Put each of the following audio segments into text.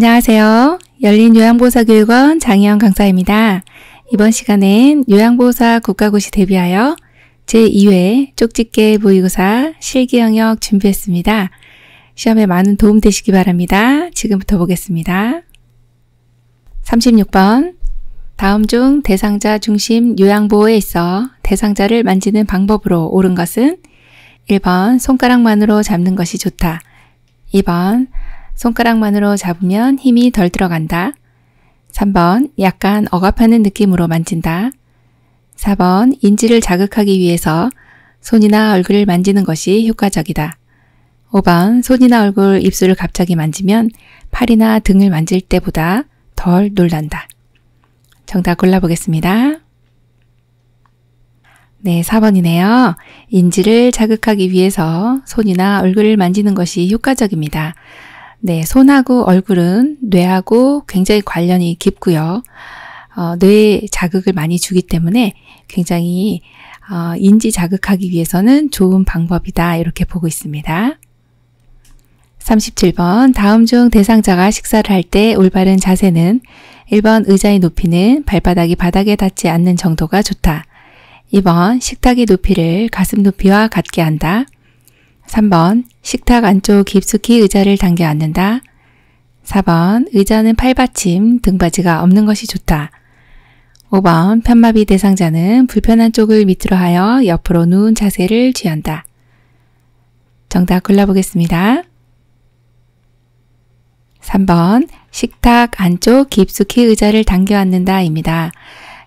안녕하세요. 열린요양보호사교육원 장희영 강사입니다. 이번 시간엔 요양보호사 국가고시 대비하여 제2회 쪽집게 모의고사 실기 영역 준비했습니다. 시험에 많은 도움 되시기 바랍니다. 지금부터 보겠습니다. 36번 다음 중 대상자 중심 요양보호에 있어 대상자를 만지는 방법으로 옳은 것은 1번 손가락만으로 잡는 것이 좋다. 2번 손가락만으로 잡으면 힘이 덜 들어간다. 3번 약간 억압하는 느낌으로 만진다. 4번 인지를 자극하기 위해서 손이나 얼굴을 만지는 것이 효과적이다. 5번 손이나 얼굴, 입술을 갑자기 만지면 팔이나 등을 만질 때보다 덜 놀란다. 정답 골라보겠습니다. 네, 4번이네요. 인지를 자극하기 위해서 손이나 얼굴을 만지는 것이 효과적입니다. 네, 손하고 얼굴은 뇌하고 굉장히 관련이 깊고요. 뇌에 자극을 많이 주기 때문에 굉장히 인지 자극하기 위해서는 좋은 방법이다. 이렇게 보고 있습니다. 37번 다음 중 대상자가 식사를 할 때 올바른 자세는 1번 의자의 높이는 발바닥이 바닥에 닿지 않는 정도가 좋다. 2번 식탁의 높이를 가슴 높이와 같게 한다. 3번 식탁 안쪽 깊숙이 의자를 당겨 앉는다. 4번 의자는 팔받침, 등받이가 없는 것이 좋다. 5번 편마비 대상자는 불편한 쪽을 밑으로 하여 옆으로 누운 자세를 취한다. 정답 골라보겠습니다. 3번 식탁 안쪽 깊숙이 의자를 당겨 앉는다 입니다.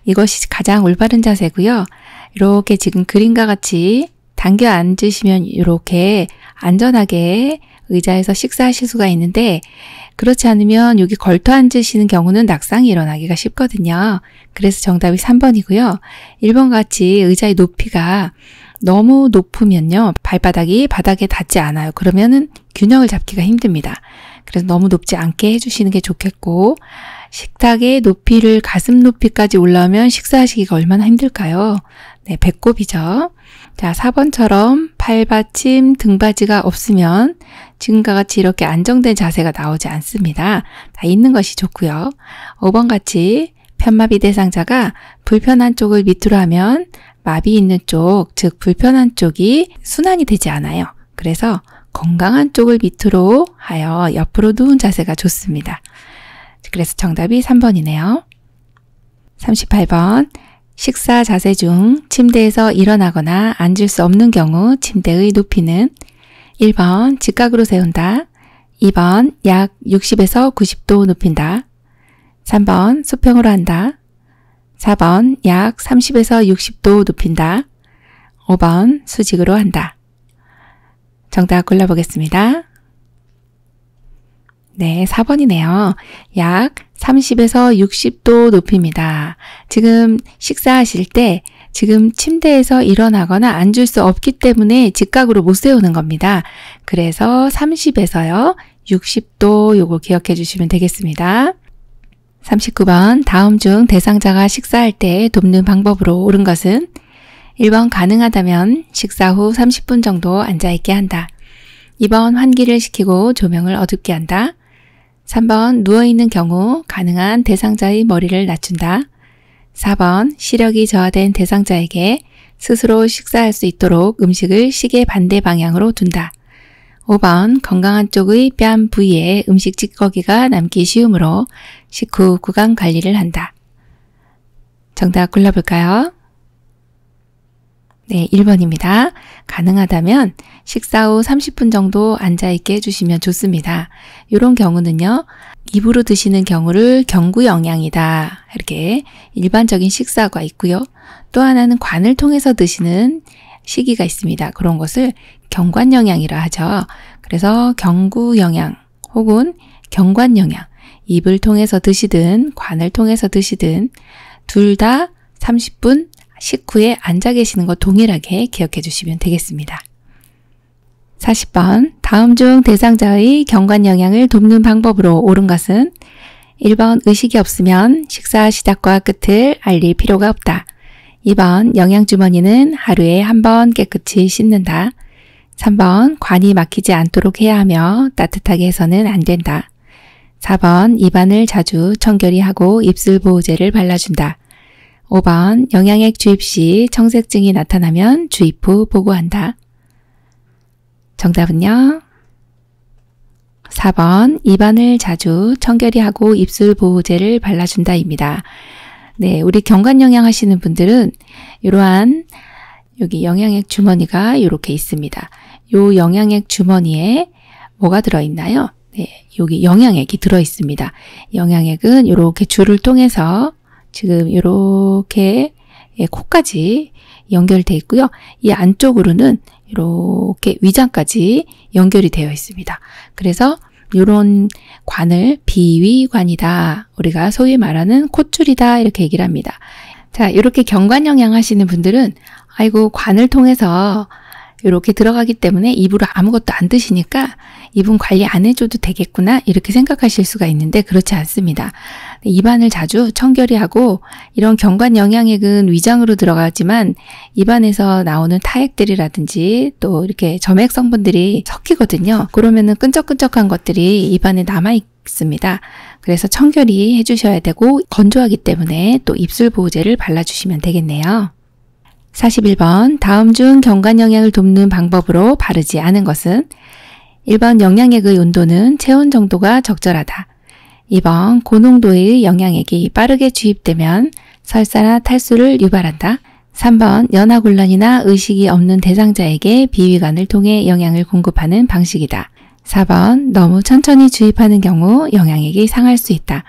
이것이 가장 올바른 자세고요. 이렇게 지금 그림과 같이 당겨 앉으시면 이렇게 안전하게 의자에서 식사하실 수가 있는데 그렇지 않으면 여기 걸터 앉으시는 경우는 낙상이 일어나기가 쉽거든요. 그래서 정답이 3번이고요. 1번 같이 의자의 높이가 너무 높으면요. 발바닥이 바닥에 닿지 않아요. 그러면은 균형을 잡기가 힘듭니다. 그래서 너무 높지 않게 해주시는 게 좋겠고 식탁의 높이를 가슴 높이까지 올라오면 식사하시기가 얼마나 힘들까요? 네, 배꼽이죠. 자, 4번처럼 팔받침, 등받이가 없으면 지금과 같이 이렇게 안정된 자세가 나오지 않습니다. 다 있는 것이 좋고요. 5번 같이 편마비 대상자가 불편한 쪽을 밑으로 하면 마비 있는 쪽, 즉 불편한 쪽이 순환이 되지 않아요. 그래서 건강한 쪽을 밑으로 하여 옆으로 누운 자세가 좋습니다. 그래서 정답이 3번이네요. 38번 식사 자세 중 침대에서 일어나거나 앉을 수 없는 경우 침대의 높이는 1번 직각으로 세운다. 2번 약 60에서 90도 높인다. 3번 수평으로 한다. 4번 약 30에서 60도 높인다. 5번 수직으로 한다. 정답 골라보겠습니다. 네, 4번이네요. 약 30에서 60도 높입니다. 지금 식사하실 때 지금 침대에서 일어나거나 앉을 수 없기 때문에 직각으로 못 세우는 겁니다. 그래서 30에서요 60도 요거 기억해 주시면 되겠습니다. 39번 다음 중 대상자가 식사할 때 돕는 방법으로 옳은 것은 1번 가능하다면 식사 후 30분 정도 앉아있게 한다. 2번 환기를 시키고 조명을 어둡게 한다. 3번 누워있는 경우 가능한 대상자의 머리를 낮춘다. 4번 시력이 저하된 대상자에게 스스로 식사할 수 있도록 음식을 시계 반대 방향으로 둔다. 5번 건강한 쪽의 뺨 부위에 음식 찌꺼기가 남기 쉬우므로 식후 구강 관리를 한다. 정답 골라볼까요? 네, 1번입니다. 가능하다면 식사 후 30분 정도 앉아있게 해주시면 좋습니다. 이런 경우는요. 입으로 드시는 경우를 경구영양이다. 이렇게 일반적인 식사가 있고요. 또 하나는 관을 통해서 드시는 시기가 있습니다. 그런 것을 경관영양이라 하죠. 그래서 경구영양 혹은 경관영양, 입을 통해서 드시든 관을 통해서 드시든 둘 다 30분 식후에 앉아 계시는 것 동일하게 기억해 주시면 되겠습니다. 40번 다음 중 대상자의 경관 영양을 돕는 방법으로 옳은 것은 1번 의식이 없으면 식사 시작과 끝을 알릴 필요가 없다. 2번 영양주머니는 하루에 한 번 깨끗이 씻는다. 3번 관이 막히지 않도록 해야 하며 따뜻하게 해서는 안 된다. 4번 입안을 자주 청결히 하고 입술 보호제를 발라준다. 5번 영양액 주입 시 청색증이 나타나면 주입 후 보고한다. 정답은요? 4번 입안을 자주 청결히 하고 입술 보호제를 발라준다입니다. 네, 우리 경관영양 하시는 분들은 이러한 여기 영양액 주머니가 이렇게 있습니다. 요 영양액 주머니에 뭐가 들어있나요? 네, 여기 영양액이 들어있습니다. 영양액은 이렇게 줄을 통해서 지금 이렇게 코까지 연결되어 있고요. 이 안쪽으로는 이렇게 위장까지 연결이 되어 있습니다. 그래서 이런 관을 비위관이다. 우리가 소위 말하는 콧줄이다. 이렇게 얘기를 합니다. 자, 이렇게 경관영양 하시는 분들은 아이고 관을 통해서 이렇게 들어가기 때문에 입으로 아무것도 안 드시니까 입은 관리 안 해줘도 되겠구나 이렇게 생각하실 수가 있는데 그렇지 않습니다. 입안을 자주 청결히 하고 이런 경관 영양액은 위장으로 들어가지만 입안에서 나오는 타액들이라든지 또 이렇게 점액 성분들이 섞이거든요. 그러면은 끈적끈적한 것들이 입안에 남아 있습니다. 그래서 청결히 해주셔야 되고 건조하기 때문에 또 입술 보호제를 발라주시면 되겠네요. 41번 다음 중 경관 영양을 돕는 방법으로 바르지 않은 것은 1번 영양액의 온도는 체온 정도가 적절하다. 2번 고농도의 영양액이 빠르게 주입되면 설사나 탈수를 유발한다. 3번 연하곤란이나 의식이 없는 대상자에게 비위관을 통해 영양을 공급하는 방식이다. 4번 너무 천천히 주입하는 경우 영양액이 상할 수 있다.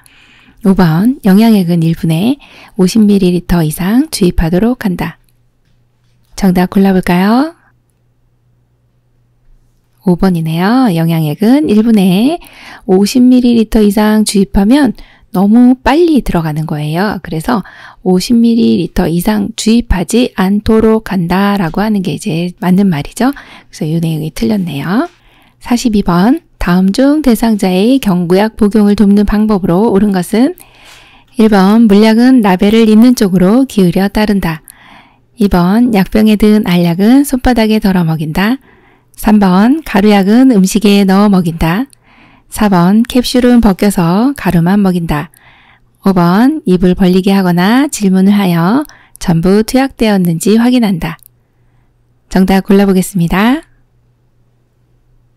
5번 영양액은 1분에 50ml 이상 주입하도록 한다. 정답 골라볼까요? 5번이네요. 영양액은 1분에 50ml 이상 주입하면 너무 빨리 들어가는 거예요. 그래서 50ml 이상 주입하지 않도록 한다라고 하는 게 이제 맞는 말이죠. 그래서 이 내용이 틀렸네요. 42번 다음 중 대상자의 경구약 복용을 돕는 방법으로 옳은 것은 1번 물약은 라벨을 있는 쪽으로 기울여 따른다. 2번 약병에 든 알약은 손바닥에 덜어 먹인다. 3번 가루약은 음식에 넣어 먹인다. 4번 캡슐은 벗겨서 가루만 먹인다. 5번 입을 벌리게 하거나 질문을 하여 전부 투약되었는지 확인한다. 정답 골라보겠습니다.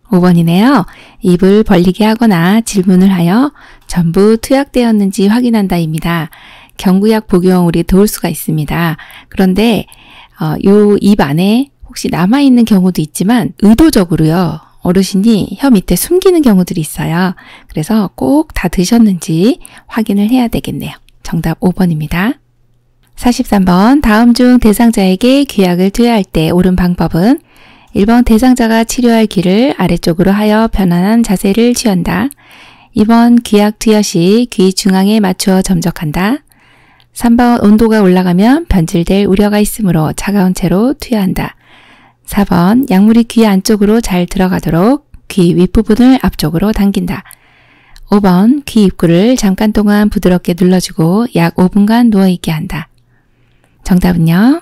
5번이네요. 입을 벌리게 하거나 질문을 하여 전부 투약되었는지 확인한다입니다. 경구약 복용 우리 도울 수가 있습니다. 그런데 요 입 안에 혹시 남아있는 경우도 있지만 의도적으로요. 어르신이 혀 밑에 숨기는 경우들이 있어요. 그래서 꼭 다 드셨는지 확인을 해야 되겠네요. 정답 5번입니다. 43번 다음 중 대상자에게 귀약을 투여할 때 옳은 방법은 1번 대상자가 치료할 귀를 아래쪽으로 하여 편안한 자세를 취한다. 2번 귀약 투여 시 귀 중앙에 맞추어 점적한다. 3번 온도가 올라가면 변질될 우려가 있으므로 차가운 채로 투여한다. 4번 약물이 귀 안쪽으로 잘 들어가도록 귀 윗부분을 앞쪽으로 당긴다. 5번 귀 입구를 잠깐 동안 부드럽게 눌러주고 약 5분간 누워있게 한다. 정답은요?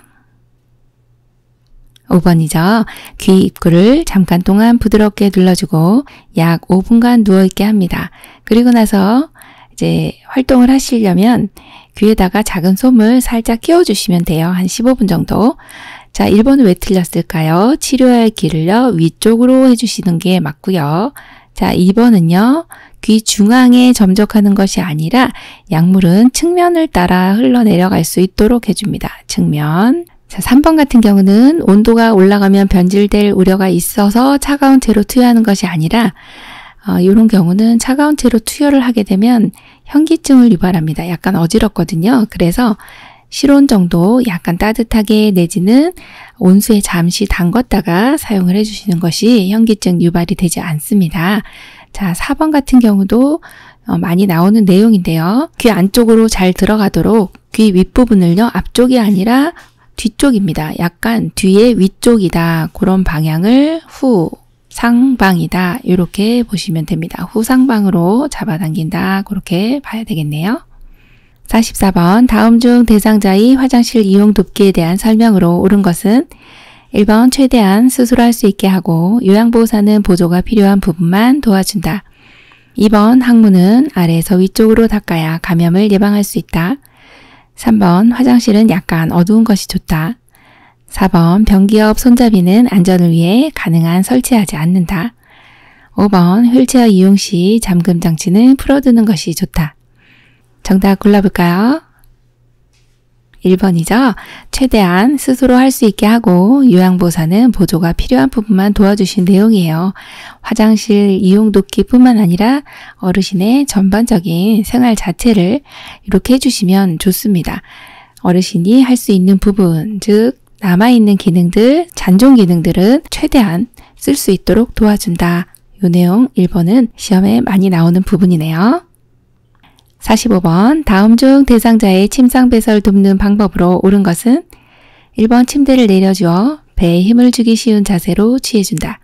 5번이죠. 귀 입구를 잠깐 동안 부드럽게 눌러주고 약 5분간 누워있게 합니다. 그리고 나서 이제 활동을 하시려면 귀에다가 작은 솜을 살짝 끼워주시면 돼요. 한 15분 정도. 자, 1번은 왜 틀렸을까요? 치료할 귀를요, 위쪽으로 해주시는 게 맞고요. 자, 2번은요, 귀 중앙에 점적하는 것이 아니라 약물은 측면을 따라 흘러내려갈 수 있도록 해줍니다. 측면. 자, 3번 같은 경우는 온도가 올라가면 변질될 우려가 있어서 차가운 채로 투여하는 것이 아니라 이런 경우는 차가운 채로 투여를 하게 되면 현기증을 유발합니다. 약간 어지럽거든요. 그래서 실온 정도 약간 따뜻하게 내지는 온수에 잠시 담궜다가 사용을 해주시는 것이 현기증 유발이 되지 않습니다. 자, 4번 같은 경우도 많이 나오는 내용인데요. 귀 안쪽으로 잘 들어가도록 귀 윗부분을요, 앞쪽이 아니라 뒤쪽입니다. 약간 뒤에 위쪽이다. 그런 방향을 후상방이다. 이렇게 보시면 됩니다. 후상방으로 잡아당긴다. 그렇게 봐야 되겠네요. 44번 다음 중 대상자의 화장실 이용 돕기에 대한 설명으로 옳은 것은 1번 최대한 수술할 수 있게 하고 요양보호사는 보조가 필요한 부분만 도와준다. 2번 항문은 아래에서 위쪽으로 닦아야 감염을 예방할 수 있다. 3번 화장실은 약간 어두운 것이 좋다. 4번 변기 옆 손잡이는 안전을 위해 가능한 설치하지 않는다. 5번 휠체어 이용 시 잠금 장치는 풀어두는 것이 좋다. 정답 골라볼까요? 1번이죠. 최대한 스스로 할 수 있게 하고 요양보호사는 보조가 필요한 부분만 도와주신 내용이에요. 화장실 이용 돕기뿐만 아니라 어르신의 전반적인 생활 자체를 이렇게 해주시면 좋습니다. 어르신이 할 수 있는 부분, 즉 남아있는 기능들, 잔존 기능들은 최대한 쓸 수 있도록 도와준다. 이 내용 1번은 시험에 많이 나오는 부분이네요. 45번 다음 중 대상자의 침상 배설 돕는 방법으로 옳은 것은 1번 침대를 내려주어 배에 힘을 주기 쉬운 자세로 취해준다.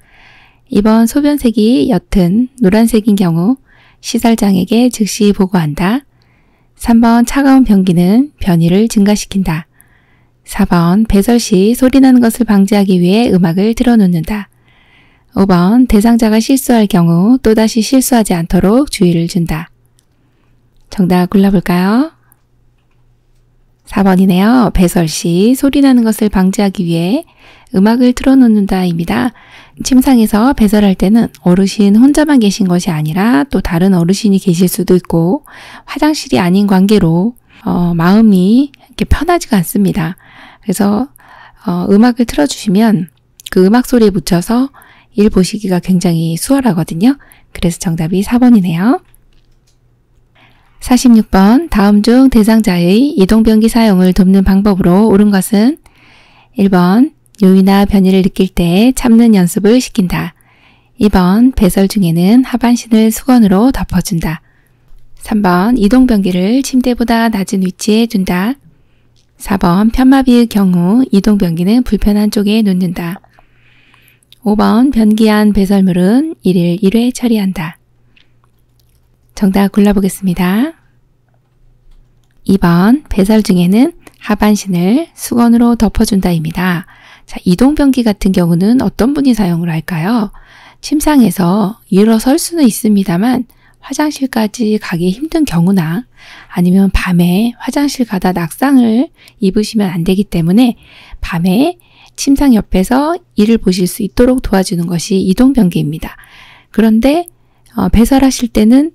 2번 소변색이 옅은 노란색인 경우 시설장에게 즉시 보고한다. 3번 차가운 변기는 변이를 증가시킨다. 4번 배설 시 소리나는 것을 방지하기 위해 음악을 틀어놓는다. 5번 대상자가 실수할 경우 또다시 실수하지 않도록 주의를 준다. 정답 골라볼까요? 4번이네요. 배설 시 소리나는 것을 방지하기 위해 음악을 틀어놓는다 입니다. 침상에서 배설할 때는 어르신 혼자만 계신 것이 아니라 또 다른 어르신이 계실 수도 있고 화장실이 아닌 관계로 마음이 이렇게 편하지가 않습니다. 그래서 음악을 틀어주시면 그 음악 소리에 묻혀서 일 보시기가 굉장히 수월하거든요. 그래서 정답이 4번이네요. 46번 다음 중 대상자의 이동변기 사용을 돕는 방법으로 옳은 것은 1번 요의나 변이를 느낄 때 참는 연습을 시킨다. 2번 배설 중에는 하반신을 수건으로 덮어준다. 3번 이동변기를 침대보다 낮은 위치에 둔다. 4번 편마비의 경우 이동변기는 불편한 쪽에 놓는다. 5번 변기 안 배설물은 1일 1회 처리한다. 정답 골라보겠습니다. 2번 배설 중에는 하반신을 수건으로 덮어준다입니다. 자, 이동변기 같은 경우는 어떤 분이 사용을 할까요? 침상에서 일어설 수는 있습니다만 화장실까지 가기 힘든 경우나 아니면 밤에 화장실 가다 낙상을 입으시면 안 되기 때문에 밤에 침상 옆에서 일을 보실 수 있도록 도와주는 것이 이동변기입니다. 그런데 배설하실 때는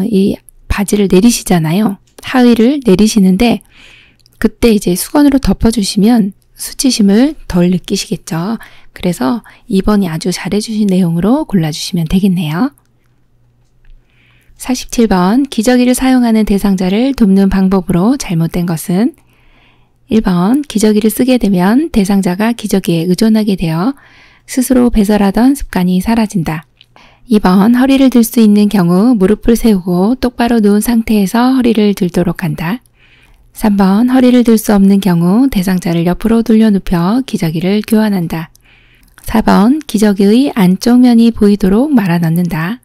이 바지를 내리시잖아요. 하의를 내리시는데 그때 이제 수건으로 덮어주시면 수치심을 덜 느끼시겠죠. 그래서 2번이 아주 잘해주신 내용으로 골라주시면 되겠네요. 47번 기저귀를 사용하는 대상자를 돕는 방법으로 잘못된 것은 1번 기저귀를 쓰게 되면 대상자가 기저귀에 의존하게 되어 스스로 배설하던 습관이 사라진다. 2번 허리를 들 수 있는 경우 무릎을 세우고 똑바로 누운 상태에서 허리를 들도록 한다. 3번 허리를 들 수 없는 경우 대상자를 옆으로 돌려눕혀 기저귀를 교환한다. 4번 기저귀의 안쪽 면이 보이도록 말아 넣는다.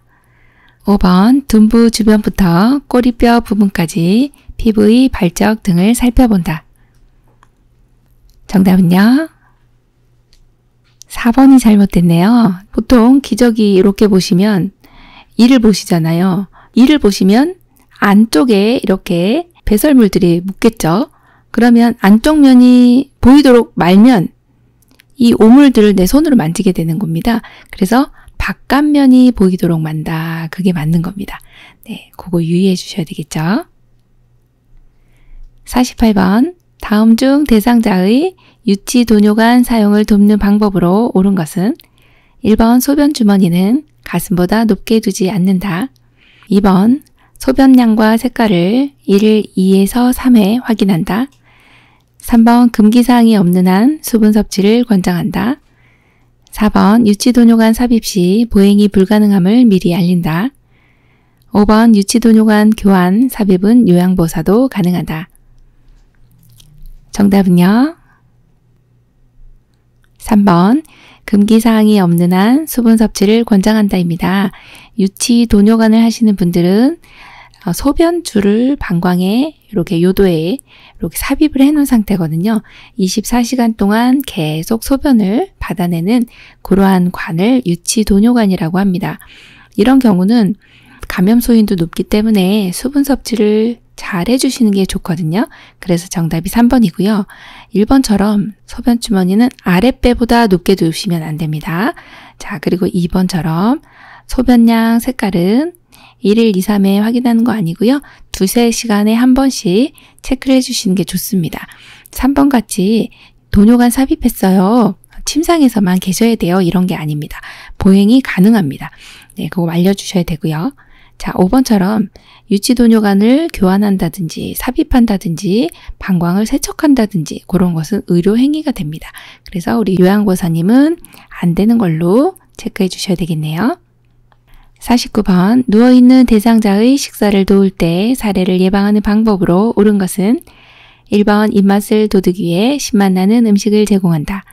5번 둔부 주변부터 꼬리뼈 부분까지 피부의 발적 등을 살펴본다. 정답은요? 4번이 잘못됐네요. 보통 기저귀 이렇게 보시면 이를 보시잖아요. 이를 보시면 안쪽에 이렇게 배설물들이 묻겠죠. 그러면 안쪽 면이 보이도록 말면 이 오물들을 내 손으로 만지게 되는 겁니다. 그래서 바깥면이 보이도록 만다. 그게 맞는 겁니다. 네, 그거 유의해 주셔야 되겠죠. 48번 다음 중 대상자의 유치 도뇨관 사용을 돕는 방법으로 옳은 것은 1번 소변 주머니는 가슴보다 높게 두지 않는다. 2번 소변량과 색깔을 1일 2에서 3회 확인한다. 3번 금기사항이 없는 한 수분 섭취를 권장한다. 4번 유치도뇨관 삽입 시 보행이 불가능함을 미리 알린다. 5번 유치도뇨관 교환 삽입은 요양보호사도 가능하다. 정답은요? 3번 금기사항이 없는 한 수분 섭취를 권장한다입니다. 유치도뇨관을 하시는 분들은 소변줄을 방광에 이렇게 요도에 이렇게 삽입을 해놓은 상태거든요. 24시간 동안 계속 소변을 받아내는 그러한 관을 유치도뇨관이라고 합니다. 이런 경우는 감염 소인도 높기 때문에 수분 섭취를 잘 해주시는 게 좋거든요. 그래서 정답이 3번이고요. 1번처럼 소변 주머니는 아랫배보다 높게 두시면 안 됩니다. 자, 그리고 2번처럼 소변량 색깔은 1일 2, 3회 확인하는 거 아니고요. 2-3시간에 한 번씩 체크를 해주시는 게 좋습니다. 3번 같이 도뇨관 삽입했어요. 침상에서만 계셔야 돼요. 이런 게 아닙니다. 보행이 가능합니다. 네, 그거 알려주셔야 되고요. 자, 5번처럼 유치도뇨관을 교환한다든지 삽입한다든지 방광을 세척한다든지 그런 것은 의료행위가 됩니다. 그래서 우리 요양보사님은 안 되는 걸로 체크해 주셔야 되겠네요. 49번 누워있는 대상자의 식사를 도울 때 사례를 예방하는 방법으로 옳은 것은 1번 입맛을 돋우기 위해 신맛 나는 음식을 제공한다.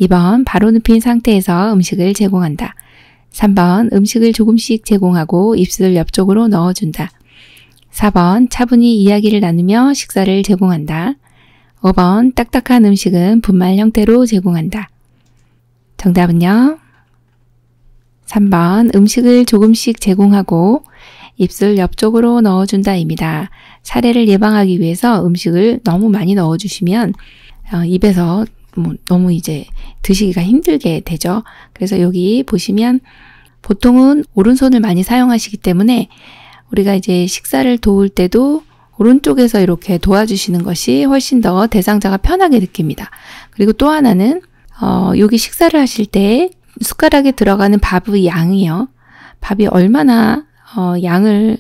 2번 바로 눕힌 상태에서 음식을 제공한다. 3번 음식을 조금씩 제공하고 입술 옆쪽으로 넣어준다. 4번 차분히 이야기를 나누며 식사를 제공한다. 5번 딱딱한 음식은 분말 형태로 제공한다. 정답은요? 3번 음식을 조금씩 제공하고 입술 옆쪽으로 넣어준다입니다. 사례를 예방하기 위해서 음식을 너무 많이 넣어주시면 입에서 너무 이제 드시기가 힘들게 되죠. 그래서 여기 보시면 보통은 오른손을 많이 사용하시기 때문에 우리가 이제 식사를 도울 때도 오른쪽에서 이렇게 도와주시는 것이 훨씬 더 대상자가 편하게 느낍니다. 그리고 또 하나는 여기 식사를 하실 때 숟가락에 들어가는 밥의 양이요. 밥이 얼마나 양을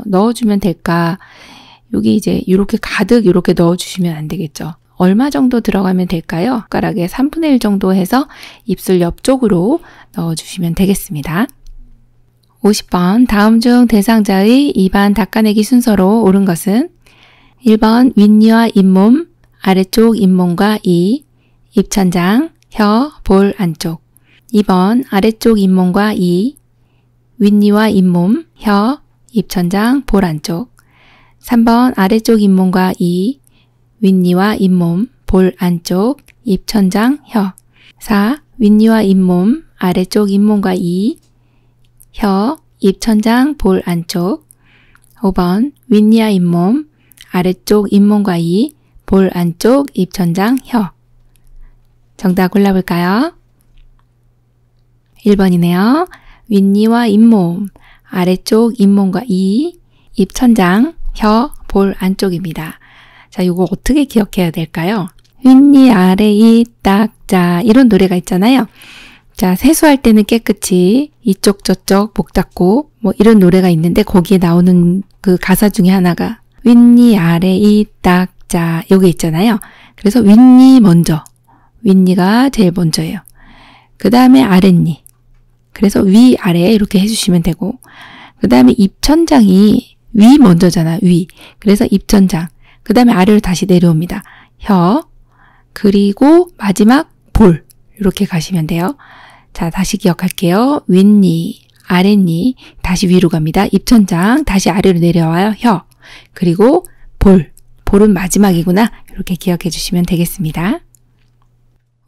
넣어주면 될까? 여기 이제 이렇게 가득 이렇게 넣어주시면 안 되겠죠. 얼마 정도 들어가면 될까요? 숟가락에 3분의 1 정도 해서 입술 옆쪽으로 넣어주시면 되겠습니다. 50번 다음 중 대상자의 입안 닦아내기 순서로 옳은 것은 1번 윗니와 잇몸, 아래쪽 잇몸과 이, 입천장, 혀, 볼 안쪽 2번 아래쪽 잇몸과 이, 윗니와 잇몸, 혀, 입천장, 볼 안쪽 3번 아래쪽 잇몸과 이, 윗니와 잇몸, 볼 안쪽, 입천장, 혀 4. 윗니와 잇몸, 아래쪽 잇몸과 이, 혀, 입천장, 볼 안쪽 5번 윗니와 잇몸, 아래쪽 잇몸과 이, 볼 안쪽, 입천장, 혀 정답 골라볼까요? 1번이네요. 윗니와 잇몸, 아래쪽 잇몸과 이, 입천장, 혀, 볼 안쪽입니다. 자, 이거 어떻게 기억해야 될까요? 윗니 아래 이 딱, 이런 노래가 있잖아요. 자, 세수할 때는 깨끗이 이쪽 저쪽 목 닦고 뭐 이런 노래가 있는데 거기에 나오는 그 가사 중에 하나가 윗니 아래 이 딱, 여기 있잖아요. 그래서 윗니 먼저, 윗니가 제일 먼저예요. 그 다음에 아랫니. 그래서 위, 아래 이렇게 해주시면 되고 그 다음에 입천장이 위 먼저잖아, 위. 그래서 입천장. 그 다음에 아래로 다시 내려옵니다. 혀, 그리고 마지막 볼. 이렇게 가시면 돼요. 자, 다시 기억할게요. 윗니, 아랫니, 다시 위로 갑니다. 입천장, 다시 아래로 내려와요. 혀, 그리고 볼. 볼은 마지막이구나. 이렇게 기억해 주시면 되겠습니다.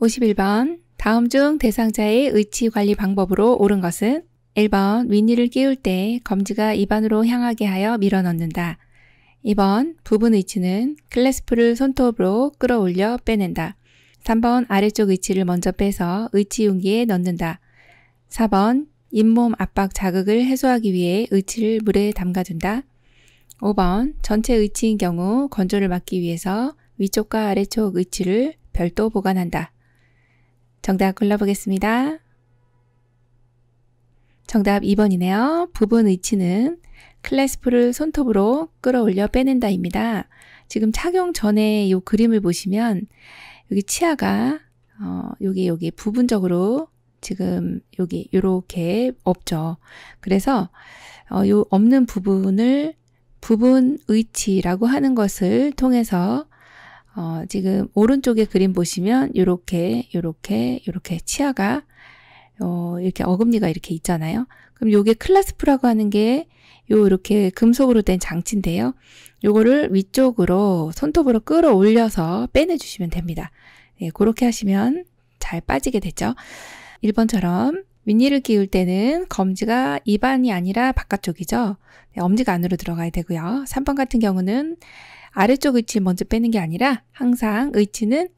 51번 다음 중 대상자의 의치 관리 방법으로 옳은 것은 1번 윗니를 끼울 때 검지가 입안으로 향하게 하여 밀어넣는다. 2번 부분 의치는 클래스프를 손톱으로 끌어올려 빼낸다. 3번 아래쪽 의치를 먼저 빼서 의치 용기에 넣는다. 4번 잇몸 압박 자극을 해소하기 위해 의치를 물에 담가둔다. 5번 전체 의치인 경우 건조를 막기 위해서 위쪽과 아래쪽 의치를 별도 보관한다. 정답 골라보겠습니다. 정답 2번이네요. 부분 의치는 클래스프를 손톱으로 끌어올려 빼낸다입니다. 지금 착용 전에 이 그림을 보시면 여기 치아가 여기 부분적으로 지금 여기 이렇게 없죠. 그래서 요 없는 부분을 부분 의치라고 하는 것을 통해서 지금 오른쪽에 그림 보시면 요렇게 치아가 이렇게 어금니가 이렇게 있잖아요. 그럼 요게 클래스프라고 하는 게 이렇게 금속으로 된 장치인데요. 요거를 위쪽으로 손톱으로 끌어올려서 빼내주시면 됩니다. 네, 그렇게 하시면 잘 빠지게 되죠. 1번처럼 윗니를 끼울 때는 검지가 입안이 아니라 바깥쪽이죠. 네, 엄지가 안으로 들어가야 되고요. 3번 같은 경우는 아래쪽 의치 먼저 빼는 게 아니라 항상 의치는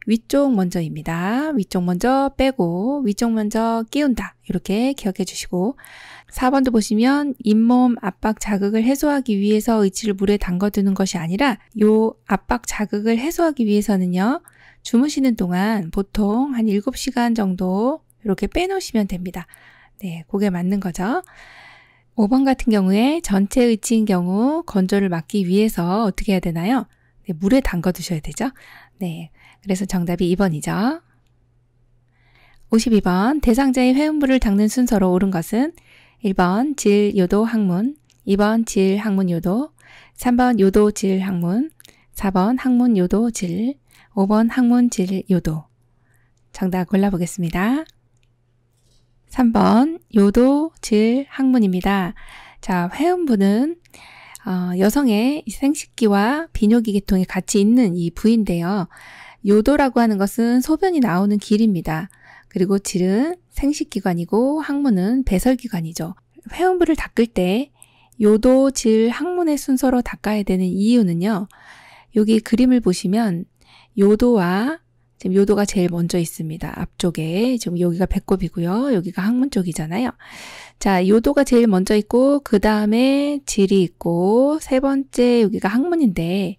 위쪽 먼저입니다. 위쪽 먼저 빼고 위쪽 먼저 끼운다. 이렇게 기억해 주시고 4번도 보시면 잇몸 압박 자극을 해소하기 위해서 의치를 물에 담궈두는 것이 아니라 요 압박 자극을 해소하기 위해서는요. 주무시는 동안 보통 한 7시간 정도 이렇게 빼놓으시면 됩니다. 네, 그게 맞는 거죠. 5번 같은 경우에 전체 의치인 경우 건조를 막기 위해서 어떻게 해야 되나요? 네, 물에 담궈 두셔야 되죠. 네, 그래서 정답이 2번이죠. 52번 대상자의 회음부를 닦는 순서로 옳은 것은 1번 질, 요도, 항문, 2번 질, 항문, 요도, 3번 요도, 질, 항문, 4번 항문, 요도, 질, 5번 항문, 질, 요도. 정답 골라보겠습니다. 3번 요도, 질, 항문입니다. 자, 회음부는 여성의 생식기와 비뇨기 계통이 같이 있는 이 부위인데요. 요도라고 하는 것은 소변이 나오는 길입니다. 그리고 질은 생식기관이고 항문은 배설기관이죠. 회음부를 닦을 때 요도, 질, 항문의 순서로 닦아야 되는 이유는요. 여기 그림을 보시면 요도와 지금 요도가 제일 먼저 있습니다. 앞쪽에 지금 여기가 배꼽이고요. 여기가 항문 쪽이잖아요. 자, 요도가 제일 먼저 있고 그 다음에 질이 있고 세 번째 여기가 항문인데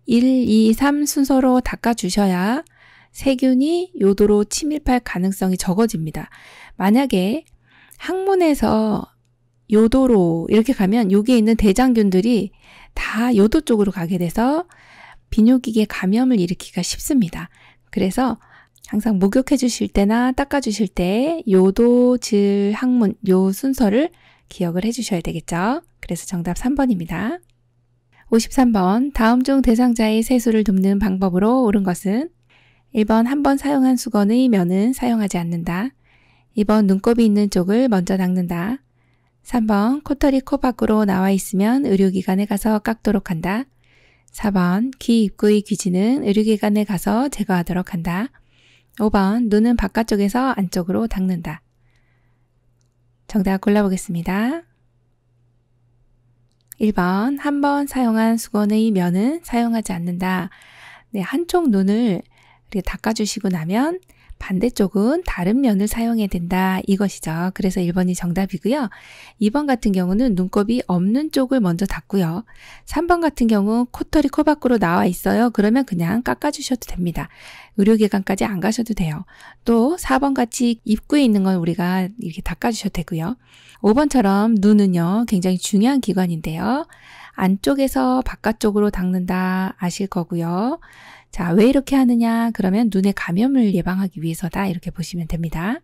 1, 2, 3 순서로 닦아주셔야 세균이 요도로 침입할 가능성이 적어집니다. 만약에 항문에서 요도로 이렇게 가면 여기에 있는 대장균들이 다 요도 쪽으로 가게 돼서 비뇨기계 감염을 일으키기가 쉽습니다. 그래서 항상 목욕해 주실 때나 닦아 주실 때 요도, 질, 항문 요 순서를 기억을 해 주셔야 되겠죠. 그래서 정답 3번입니다. 53번 다음 중 대상자의 세수를 돕는 방법으로 옳은 것은 1번 한 번 사용한 수건의 면은 사용하지 않는다. 2번 눈곱이 있는 쪽을 먼저 닦는다. 3번 코털이 코 밖으로 나와 있으면 의료기관에 가서 깎도록 한다. 4번 귀 입구의 귀지는 의료기관에 가서 제거하도록 한다. 5번 눈은 바깥쪽에서 안쪽으로 닦는다. 정답 골라보겠습니다. 1번 한 번 사용한 수건의 면은 사용하지 않는다. 네, 한쪽 눈을 이렇게 닦아주시고 나면 반대쪽은 다른 면을 사용해야 된다. 이것이죠. 그래서 1번이 정답이고요. 2번 같은 경우는 눈곱이 없는 쪽을 먼저 닦고요. 3번 같은 경우 코털이 코 밖으로 나와 있어요. 그러면 그냥 깎아주셔도 됩니다. 의료기관까지 안 가셔도 돼요. 또 4번 같이 입구에 있는 건 우리가 이렇게 닦아주셔도 되고요. 5번처럼 눈은요. 굉장히 중요한 기관인데요. 안쪽에서 바깥쪽으로 닦는다 아실 거고요. 자, 왜 이렇게 하느냐? 그러면 눈의 감염을 예방하기 위해서다. 이렇게 보시면 됩니다.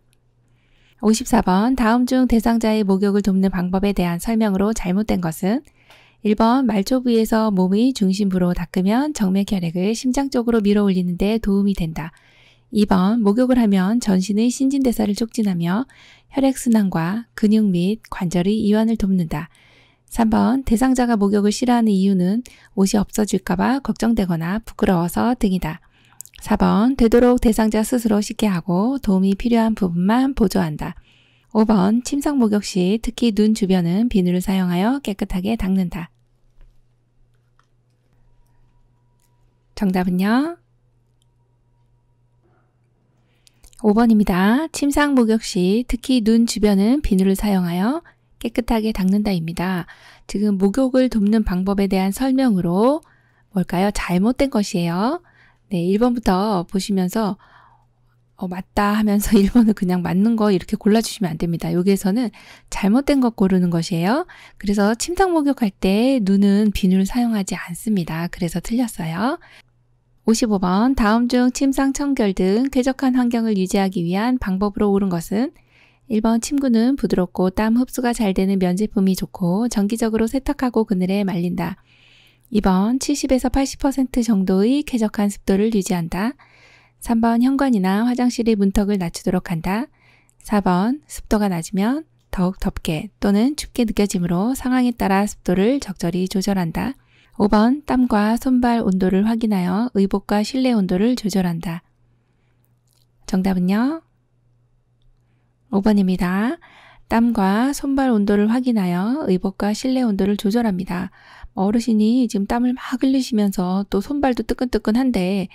54번 다음 중 대상자의 목욕을 돕는 방법에 대한 설명으로 잘못된 것은 1번 말초 부위에서 몸의 중심부로 닦으면 정맥 혈액을 심장 쪽으로 밀어 올리는 데 도움이 된다. 2번 목욕을 하면 전신의 신진대사를 촉진하며 혈액순환과 근육 및 관절의 이완을 돕는다. 3번 대상자가 목욕을 싫어하는 이유는 옷이 없어질까봐 걱정되거나 부끄러워서 등이다. 4번 되도록 대상자 스스로 씻게 하고 도움이 필요한 부분만 보조한다. 5번 침상 목욕 시 특히 눈 주변은 비누를 사용하여 깨끗하게 닦는다. 정답은요? 5번입니다. 침상 목욕 시 특히 눈 주변은 비누를 사용하여 깨끗하게 닦는다입니다. 지금 목욕을 돕는 방법에 대한 설명으로 뭘까요? 잘못된 것이에요. 네, 1번부터 보시면서 맞다 하면서 1번을 그냥 맞는 거 이렇게 골라주시면 안 됩니다. 여기에서는 잘못된 것 고르는 것이에요. 그래서 침상 목욕할 때 눈은 비누를 사용하지 않습니다. 그래서 틀렸어요. 55번 다음 중 침상 청결 등 쾌적한 환경을 유지하기 위한 방법으로 옳은 것은 1번 침구는 부드럽고 땀 흡수가 잘 되는 면 제품이 좋고 정기적으로 세탁하고 그늘에 말린다. 2번 70에서 80% 정도의 쾌적한 습도를 유지한다. 3번 현관이나 화장실의 문턱을 낮추도록 한다. 4번 습도가 낮으면 더욱 덥게 또는 춥게 느껴지므로 상황에 따라 습도를 적절히 조절한다. 5번 땀과 손발 온도를 확인하여 의복과 실내 온도를 조절한다. 정답은요? 5번입니다. 땀과 손발 온도를 확인하여 의복과 실내 온도를 조절합니다. 어르신이 지금 땀을 막 흘리시면서 또 손발도 뜨끈뜨끈한데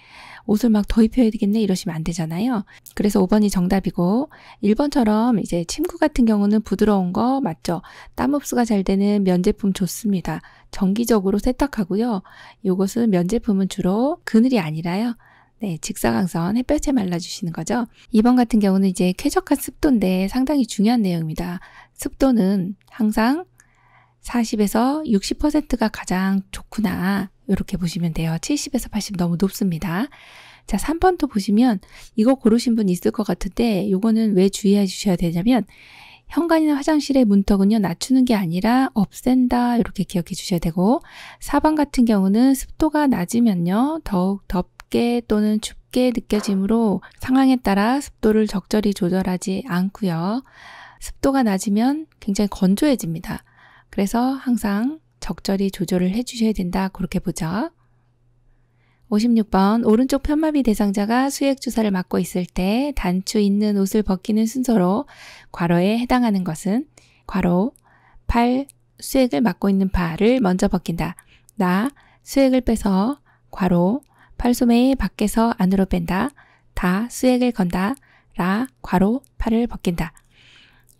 옷을 막 더 입혀야 되겠네 이러시면 안 되잖아요. 그래서 5번이 정답이고 1번처럼 이제 침구 같은 경우는 부드러운 거 맞죠? 땀 흡수가 잘 되는 면제품 좋습니다. 정기적으로 세탁하고요. 요것은 면제품은 주로 그늘이 아니라요. 네, 직사광선 햇볕에 말라주시는 거죠. 2번 같은 경우는 이제 쾌적한 습도인데 상당히 중요한 내용입니다. 습도는 항상 40에서 60%가 가장 좋구나 이렇게 보시면 돼요. 70에서 80 너무 높습니다. 자, 3번도 보시면 이거 고르신 분 있을 것 같은데 요거는 왜 주의해 주셔야 되냐면 현관이나 화장실의 문턱은요 낮추는 게 아니라 없앤다 이렇게 기억해 주셔야 되고 4번 같은 경우는 습도가 낮으면요 더욱 덥게 또는 춥게 느껴지므로 상황에 따라 습도를 적절히 조절하지 않고요. 습도가 낮으면 굉장히 건조해집니다. 그래서 항상 적절히 조절을 해주셔야 된다. 그렇게 보죠. 56번 오른쪽 편마비 대상자가 수액 주사를 맞고 있을 때 단추 있는 옷을 벗기는 순서로 괄호에 해당하는 것은 괄호 팔 수액을 맞고 있는 팔을 먼저 벗긴다. 나 수액을 빼서 괄호 팔소매 밖에서 안으로 뺀다. 다 수액을 건다. 라 괄호 팔을 벗긴다.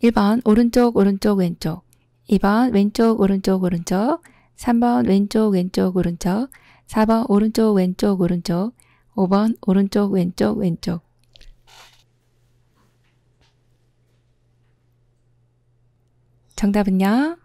1번 오른쪽 오른쪽 왼쪽 2번 왼쪽 오른쪽 오른쪽 3번 왼쪽 왼쪽 오른쪽 4번 오른쪽 왼쪽 오른쪽 5번 오른쪽 왼쪽 왼쪽 정답은요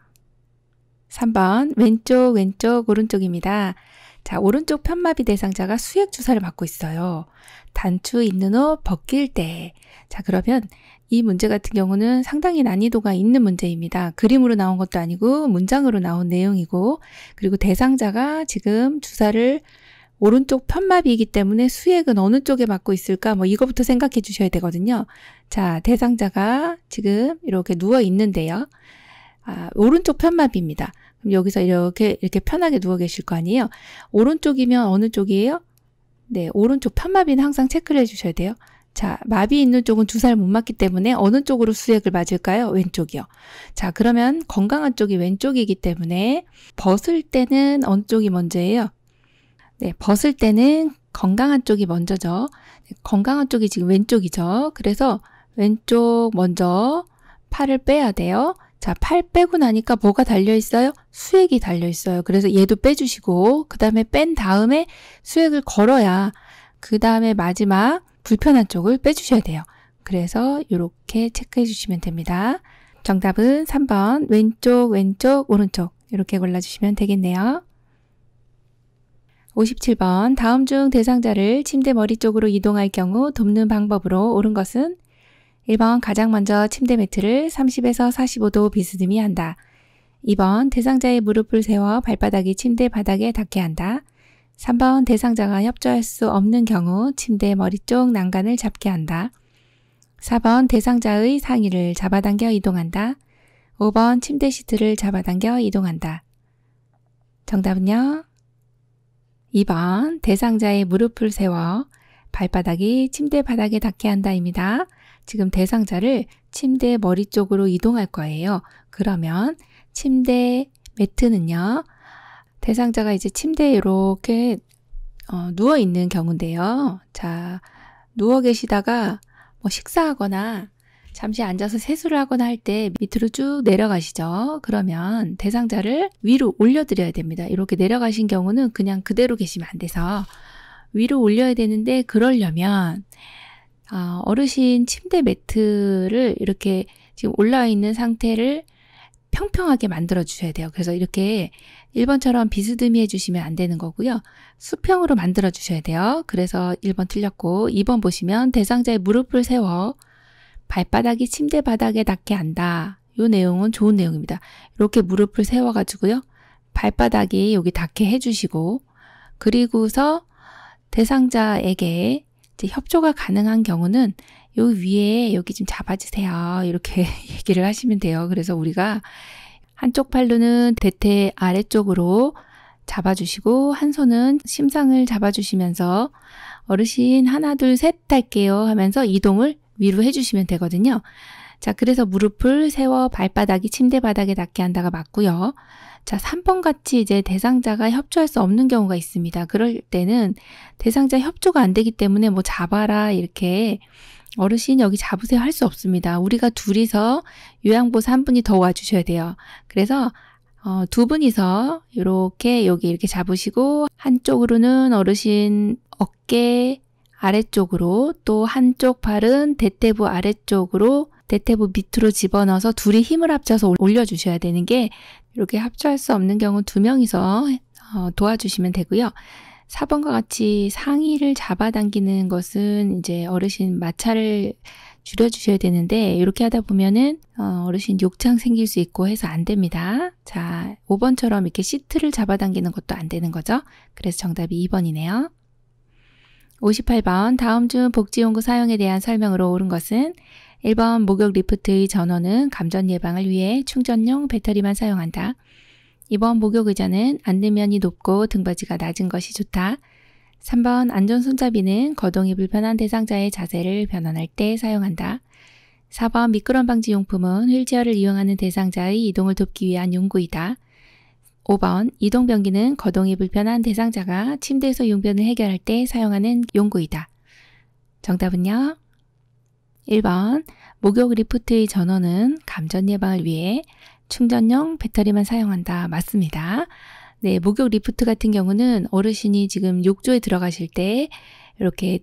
3번 왼쪽 왼쪽 오른쪽입니다. 자, 오른쪽 편마비 대상자가 수액 주사를 맞고 있어요. 단추 있는 옷 벗길 때. 자, 그러면 이 문제 같은 경우는 상당히 난이도가 있는 문제입니다. 그림으로 나온 것도 아니고 문장으로 나온 내용이고 그리고 대상자가 지금 주사를 오른쪽 편마비이기 때문에 수액은 어느 쪽에 맞고 있을까 뭐 이거부터 생각해 주셔야 되거든요. 자, 대상자가 지금 이렇게 누워 있는데요. 오른쪽 편마비입니다. 그럼 여기서 이렇게 편하게 누워 계실 거 아니에요? 오른쪽이면 어느 쪽이에요? 네, 오른쪽 편마비는 항상 체크를 해주셔야 돼요. 자, 마비 있는 쪽은 주사를 못 맞기 때문에 어느 쪽으로 수액을 맞을까요? 왼쪽이요. 자, 그러면 건강한 쪽이 왼쪽이기 때문에 벗을 때는 어느 쪽이 먼저예요? 네, 벗을 때는 건강한 쪽이 먼저죠. 건강한 쪽이 지금 왼쪽이죠. 그래서 왼쪽 먼저 팔을 빼야 돼요. 자, 팔 빼고 나니까 뭐가 달려있어요? 수액이 달려있어요. 그래서 얘도 빼주시고 그 다음에 뺀 다음에 수액을 걸어야 그 다음에 마지막 불편한 쪽을 빼주셔야 돼요. 그래서 이렇게 체크해 주시면 됩니다. 정답은 3번 왼쪽 왼쪽 오른쪽 이렇게 골라주시면 되겠네요. 57번 다음 중 대상자를 침대 머리 쪽으로 이동할 경우 돕는 방법으로 옳은 것은 1번 가장 먼저 침대 매트를 30에서 45도 비스듬히 한다. 2번 대상자의 무릎을 세워 발바닥이 침대 바닥에 닿게 한다. 3번 대상자가 협조할 수 없는 경우 침대 머리 쪽 난간을 잡게 한다. 4번 대상자의 상의를 잡아당겨 이동한다. 5번 침대 시트를 잡아당겨 이동한다. 정답은요? 2번 대상자의 무릎을 세워 발바닥이 침대 바닥에 닿게 한다입니다. 지금 대상자를 침대 머리 쪽으로 이동할 거예요. 그러면 침대 매트는요. 대상자가 이제 침대에 이렇게 누워 있는 경우인데요. 자, 누워 계시다가 뭐 식사하거나 잠시 앉아서 세수를 하거나 할 때 밑으로 쭉 내려가시죠. 그러면 대상자를 위로 올려드려야 됩니다. 이렇게 내려가신 경우는 그냥 그대로 계시면 안 돼서 위로 올려야 되는데 그러려면 어르신 침대 매트를 이렇게 지금 올라와 있는 상태를 평평하게 만들어 주셔야 돼요. 그래서 이렇게 1번처럼 비스듬히 해주시면 안 되는 거고요. 수평으로 만들어 주셔야 돼요. 그래서 1번 틀렸고 2번 보시면 대상자의 무릎을 세워 발바닥이 침대 바닥에 닿게 한다. 이 내용은 좋은 내용입니다. 이렇게 무릎을 세워가지고요. 발바닥이 여기 닿게 해주시고 그리고서 대상자에게 이제 협조가 가능한 경우는 요 위에 여기 좀 잡아주세요. 이렇게 얘기를 하시면 돼요. 그래서 우리가 한쪽 팔로는 대퇴 아래쪽으로 잡아주시고 한 손은 심상을 잡아주시면서 어르신 하나 둘 셋 할게요 하면서 이동을 위로 해주시면 되거든요. 자, 그래서 무릎을 세워 발바닥이 침대 바닥에 닿게 한다가 맞고요. 자, 3번 같이 이제 대상자가 협조할 수 없는 경우가 있습니다. 그럴 때는 대상자 협조가 안 되기 때문에 뭐 잡아라 이렇게 어르신 여기 잡으세요 할 수 없습니다. 우리가 둘이서 요양보호사 한 분이 더 와주셔야 돼요. 그래서 두 분이서 이렇게 여기 이렇게 잡으시고 한쪽으로는 어르신 어깨 아래쪽으로 또 한쪽 발은 대퇴부 아래쪽으로 대퇴부 밑으로 집어넣어서 둘이 힘을 합쳐서 올려주셔야 되는 게 이렇게 합주할 수 없는 경우 2명이서 도와주시면 되고요. 4번과 같이 상의를 잡아당기는 것은 이제 어르신 마찰을 줄여주셔야 되는데 이렇게 하다 보면은 어르신 욕창 생길 수 있고 해서 안 됩니다. 자, 5번처럼 이렇게 시트를 잡아당기는 것도 안 되는 거죠. 그래서 정답이 2번이네요. 58번 다음 중 복지용구 사용에 대한 설명으로 옳은 것은 1번 목욕 리프트의 전원은 감전 예방을 위해 충전용 배터리만 사용한다. 2번 목욕 의자는 앉는 면이 높고 등받이가 낮은 것이 좋다. 3번 안전 손잡이는 거동이 불편한 대상자의 자세를 변환할 때 사용한다. 4번 미끄럼 방지 용품은 휠체어를 이용하는 대상자의 이동을 돕기 위한 용구이다. 5번 이동변기는 거동이 불편한 대상자가 침대에서 용변을 해결할 때 사용하는 용구이다. 정답은요? 1번 목욕 리프트의 전원은 감전 예방을 위해 충전용 배터리만 사용한다. 맞습니다. 네, 목욕 리프트 같은 경우는 어르신이 지금 욕조에 들어가실 때 이렇게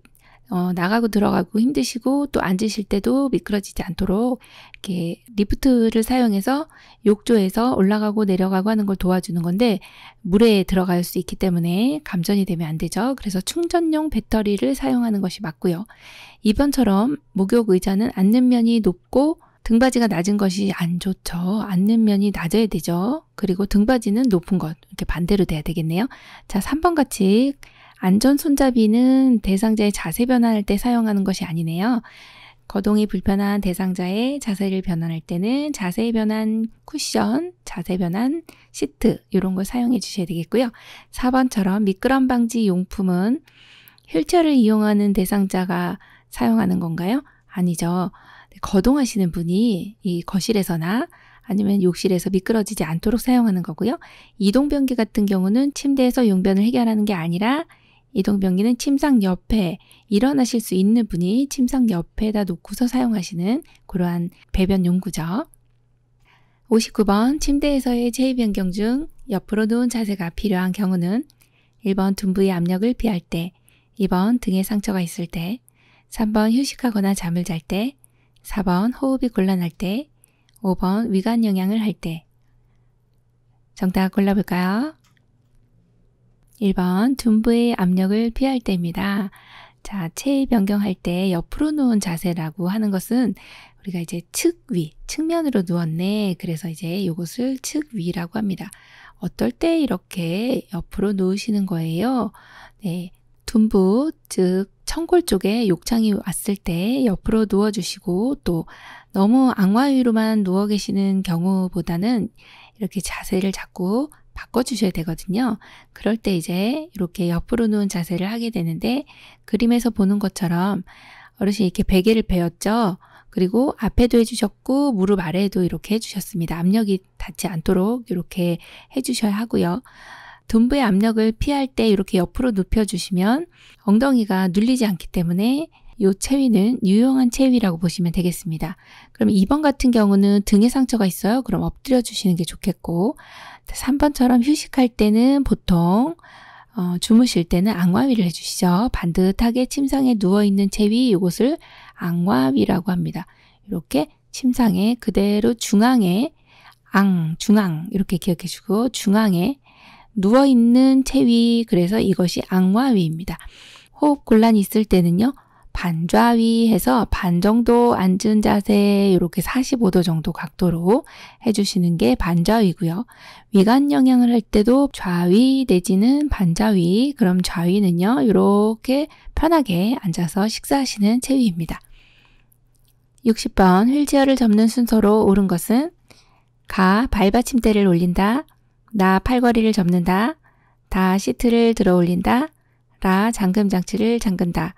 나가고 들어가고 힘드시고 또 앉으실 때도 미끄러지지 않도록 이렇게 리프트를 사용해서 욕조에서 올라가고 내려가고 하는 걸 도와주는 건데 물에 들어갈 수 있기 때문에 감전이 되면 안 되죠. 그래서 충전용 배터리를 사용하는 것이 맞고요. 2번처럼 목욕 의자는 앉는 면이 높고 등받이가 낮은 것이 안 좋죠. 앉는 면이 낮아야 되죠. 그리고 등받이는 높은 것 이렇게 반대로 돼야 되겠네요. 자, 3번 같이 안전 손잡이는 대상자의 자세 변환할 때 사용하는 것이 아니네요. 거동이 불편한 대상자의 자세를 변환할 때는 자세 변환 쿠션, 자세 변환 시트 이런 걸 사용해 주셔야 되겠고요. 4번처럼 미끄럼 방지 용품은 휠체어를 이용하는 대상자가 사용하는 건가요? 아니죠. 거동하시는 분이 이 거실에서나 아니면 욕실에서 미끄러지지 않도록 사용하는 거고요. 이동변기 같은 경우는 침대에서 용변을 해결하는 게 아니라 이동변기는 침상 옆에 일어나실 수 있는 분이 침상 옆에다 놓고서 사용하시는 그러한 배변 용구죠. 59번 침대에서의 체위 변경 중 옆으로 누운 자세가 필요한 경우는 1번 둔부의 압력을 피할 때, 2번 등에 상처가 있을 때, 3번 휴식하거나 잠을 잘 때, 4번 호흡이 곤란할 때, 5번 위관 영양을 할 때. 정답 골라볼까요? 1번 둔부의 압력을 피할 때입니다. 자, 체위 변경할 때 옆으로 누운 자세라고 하는 것은 우리가 이제 측위, 측면으로 누웠네. 그래서 이제 이것을 측위라고 합니다. 어떨 때 이렇게 옆으로 누우시는 거예요? 네, 둔부, 즉 청골 쪽에 욕창이 왔을 때 옆으로 누워주시고 또 너무 앙화위로만 누워 계시는 경우보다는 이렇게 자세를 자꾸 바꿔주셔야 되거든요. 그럴 때 이제 이렇게 옆으로 누운 자세를 하게 되는데 그림에서 보는 것처럼 어르신이 이렇게 베개를 베었죠. 그리고 앞에도 해주셨고 무릎 아래에도 이렇게 해주셨습니다. 압력이 닿지 않도록 이렇게 해주셔야 하고요. 둔부의 압력을 피할 때 이렇게 옆으로 눕혀주시면 엉덩이가 눌리지 않기 때문에 이 체위는 유용한 체위라고 보시면 되겠습니다. 그럼 2번 같은 경우는 등에 상처가 있어요. 그럼 엎드려 주시는 게 좋겠고 3번처럼 휴식할 때는 보통 주무실 때는 앙화위를 해주시죠. 반듯하게 침상에 누워있는 체위 이것을 앙화위라고 합니다. 이렇게 침상에 그대로 중앙에 중앙 이렇게 기억해주고 중앙에 누워있는 체위 그래서 이것이 앙화위입니다. 호흡 곤란이 있을 때는요. 반좌위 해서 반 정도 앉은 자세 이렇게 45도 정도 각도로 해주시는 게 반좌위고요. 위관 영양을 할 때도 좌위 내지는 반좌위 그럼 좌위는요. 이렇게 편하게 앉아서 식사하시는 체위입니다. 60번 휠체어를 접는 순서로 옳은 것은 가 발받침대를 올린다. 나 팔걸이를 접는다. 다 시트를 들어 올린다. 라 잠금 장치를 잠근다.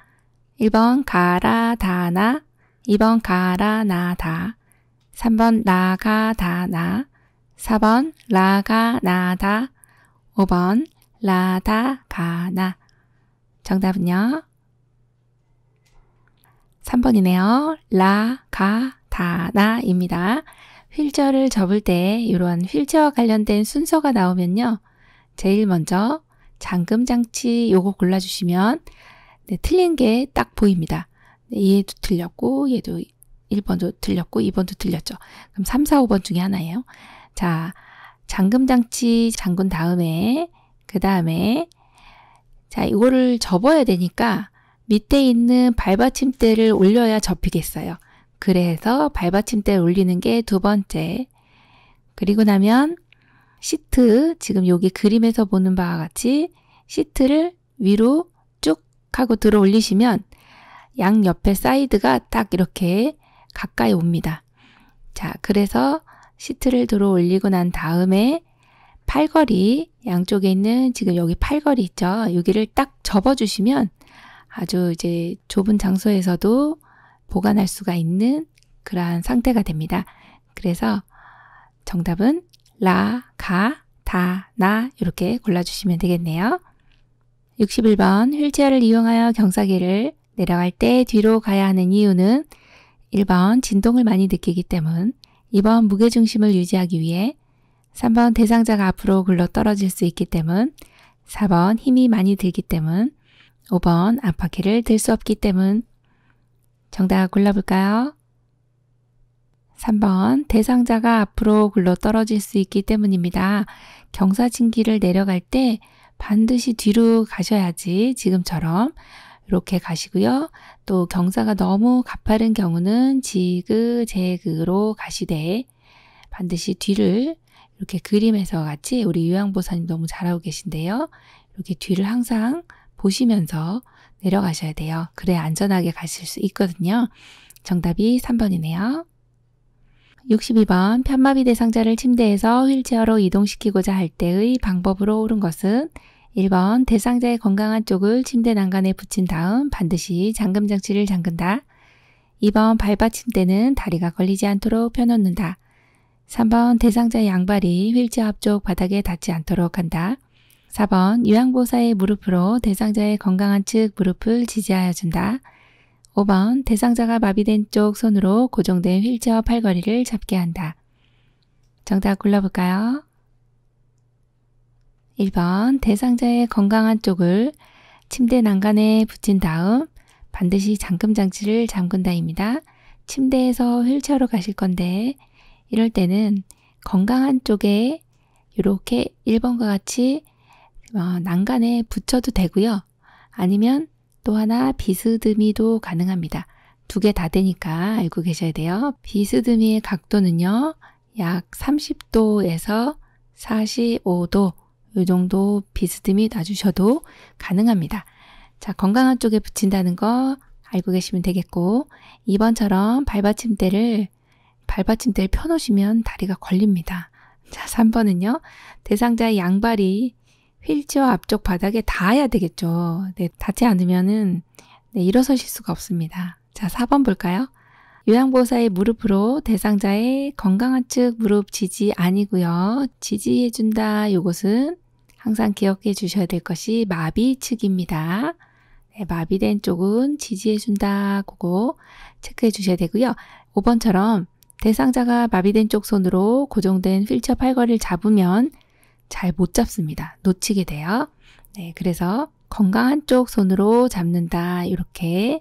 1번 가라 다 나 2번 가라 나 다 3번 라가 다나, 4번 라가 나다, 5번 라다 가나. 정답은요? 3번이네요. 라가 다나입니다. 휠체어를 접을 때 이러한 휠체어와 관련된 순서가 나오면요. 제일 먼저 잠금장치 요거 골라주시면 네, 틀린 게 딱 보입니다. 네, 얘도 틀렸고 얘도 1번도 틀렸고 2번도 틀렸죠. 그럼 3, 4, 5번 중에 하나예요. 자, 잠금장치 잠근 다음에 그 다음에 자 이거를 접어야 되니까 밑에 있는 발받침대를 올려야 접히겠어요. 그래서 발받침대를 올리는 게 두 번째. 그리고 나면 시트, 지금 여기 그림에서 보는 바와 같이 시트를 위로 쭉 하고 들어 올리시면 양 옆에 사이드가 딱 이렇게 가까이 옵니다. 자, 그래서 시트를 들어 올리고 난 다음에 팔걸이, 양쪽에 있는 지금 여기 팔걸이 있죠? 여기를 딱 접어주시면 아주 이제 좁은 장소에서도 보관할 수가 있는 그러한 상태가 됩니다. 그래서 정답은 라, 가, 다, 나 이렇게 골라주시면 되겠네요. 61번 휠체어를 이용하여 경사기를 내려갈 때 뒤로 가야 하는 이유는 1번 진동을 많이 느끼기 때문, 2번 무게중심을 유지하기 위해, 3번 대상자가 앞으로 굴러 떨어질 수 있기 때문, 4번 힘이 많이 들기 때문, 5번 앞바퀴를 들 수 없기 때문. 정답 골라볼까요? 3번 대상자가 앞으로 굴러 떨어질 수 있기 때문입니다. 경사진길을 내려갈 때 반드시 뒤로 가셔야지 지금처럼 이렇게 가시고요. 또 경사가 너무 가파른 경우는 지그재그로 가시되 반드시 뒤를 이렇게 그림에서 같이 우리 요양보사님 너무 잘하고 계신데요. 이렇게 뒤를 항상 보시면서 내려가셔야 돼요. 그래야 안전하게 가실 수 있거든요. 정답이 3번이네요. 62번 편마비 대상자를 침대에서 휠체어로 이동시키고자 할 때의 방법으로 옳은 것은 1번 대상자의 건강한 쪽을 침대 난간에 붙인 다음 반드시 잠금장치를 잠근다. 2번 발받침대는 다리가 걸리지 않도록 펴놓는다. 3번 대상자의 양발이 휠체어 앞쪽 바닥에 닿지 않도록 한다. 4번 요양보호사의 무릎으로 대상자의 건강한 측 무릎을 지지하여 준다. 5번 대상자가 마비된 쪽 손으로 고정된 휠체어 팔걸이를 잡게 한다. 정답 골라볼까요? 1번 대상자의 건강한 쪽을 침대 난간에 붙인 다음 반드시 잠금장치를 잠근다입니다. 침대에서 휠체어로 가실 건데 이럴 때는 건강한 쪽에 이렇게 1번과 같이 난간에 붙여도 되고요. 아니면 또 하나 비스듬히도 가능합니다. 두 개 다 되니까 알고 계셔야 돼요. 비스듬히의 각도는요. 약 30도에서 45도 이 정도 비스듬히 놔주셔도 가능합니다. 자, 건강한 쪽에 붙인다는 거 알고 계시면 되겠고 2번처럼 발받침대를 펴놓으시면 다리가 걸립니다. 자, 3번은요. 대상자의 양발이 휠체어 앞쪽 바닥에 닿아야 되겠죠. 네, 닿지 않으면은 일어서실 수가 없습니다. 자, 4번 볼까요? 요양보호사의 무릎으로 대상자의 건강한 측 무릎 지지 아니고요. 지지해준다. 요것은 항상 기억해 주셔야 될 것이 마비 측입니다. 네, 마비된 쪽은 지지해준다. 그거 체크해 주셔야 되고요. 5번처럼 대상자가 마비된 쪽 손으로 고정된 휠체어 팔걸이를 잡으면 잘 못 잡습니다. 놓치게 돼요. 네, 그래서 건강한 쪽 손으로 잡는다. 이렇게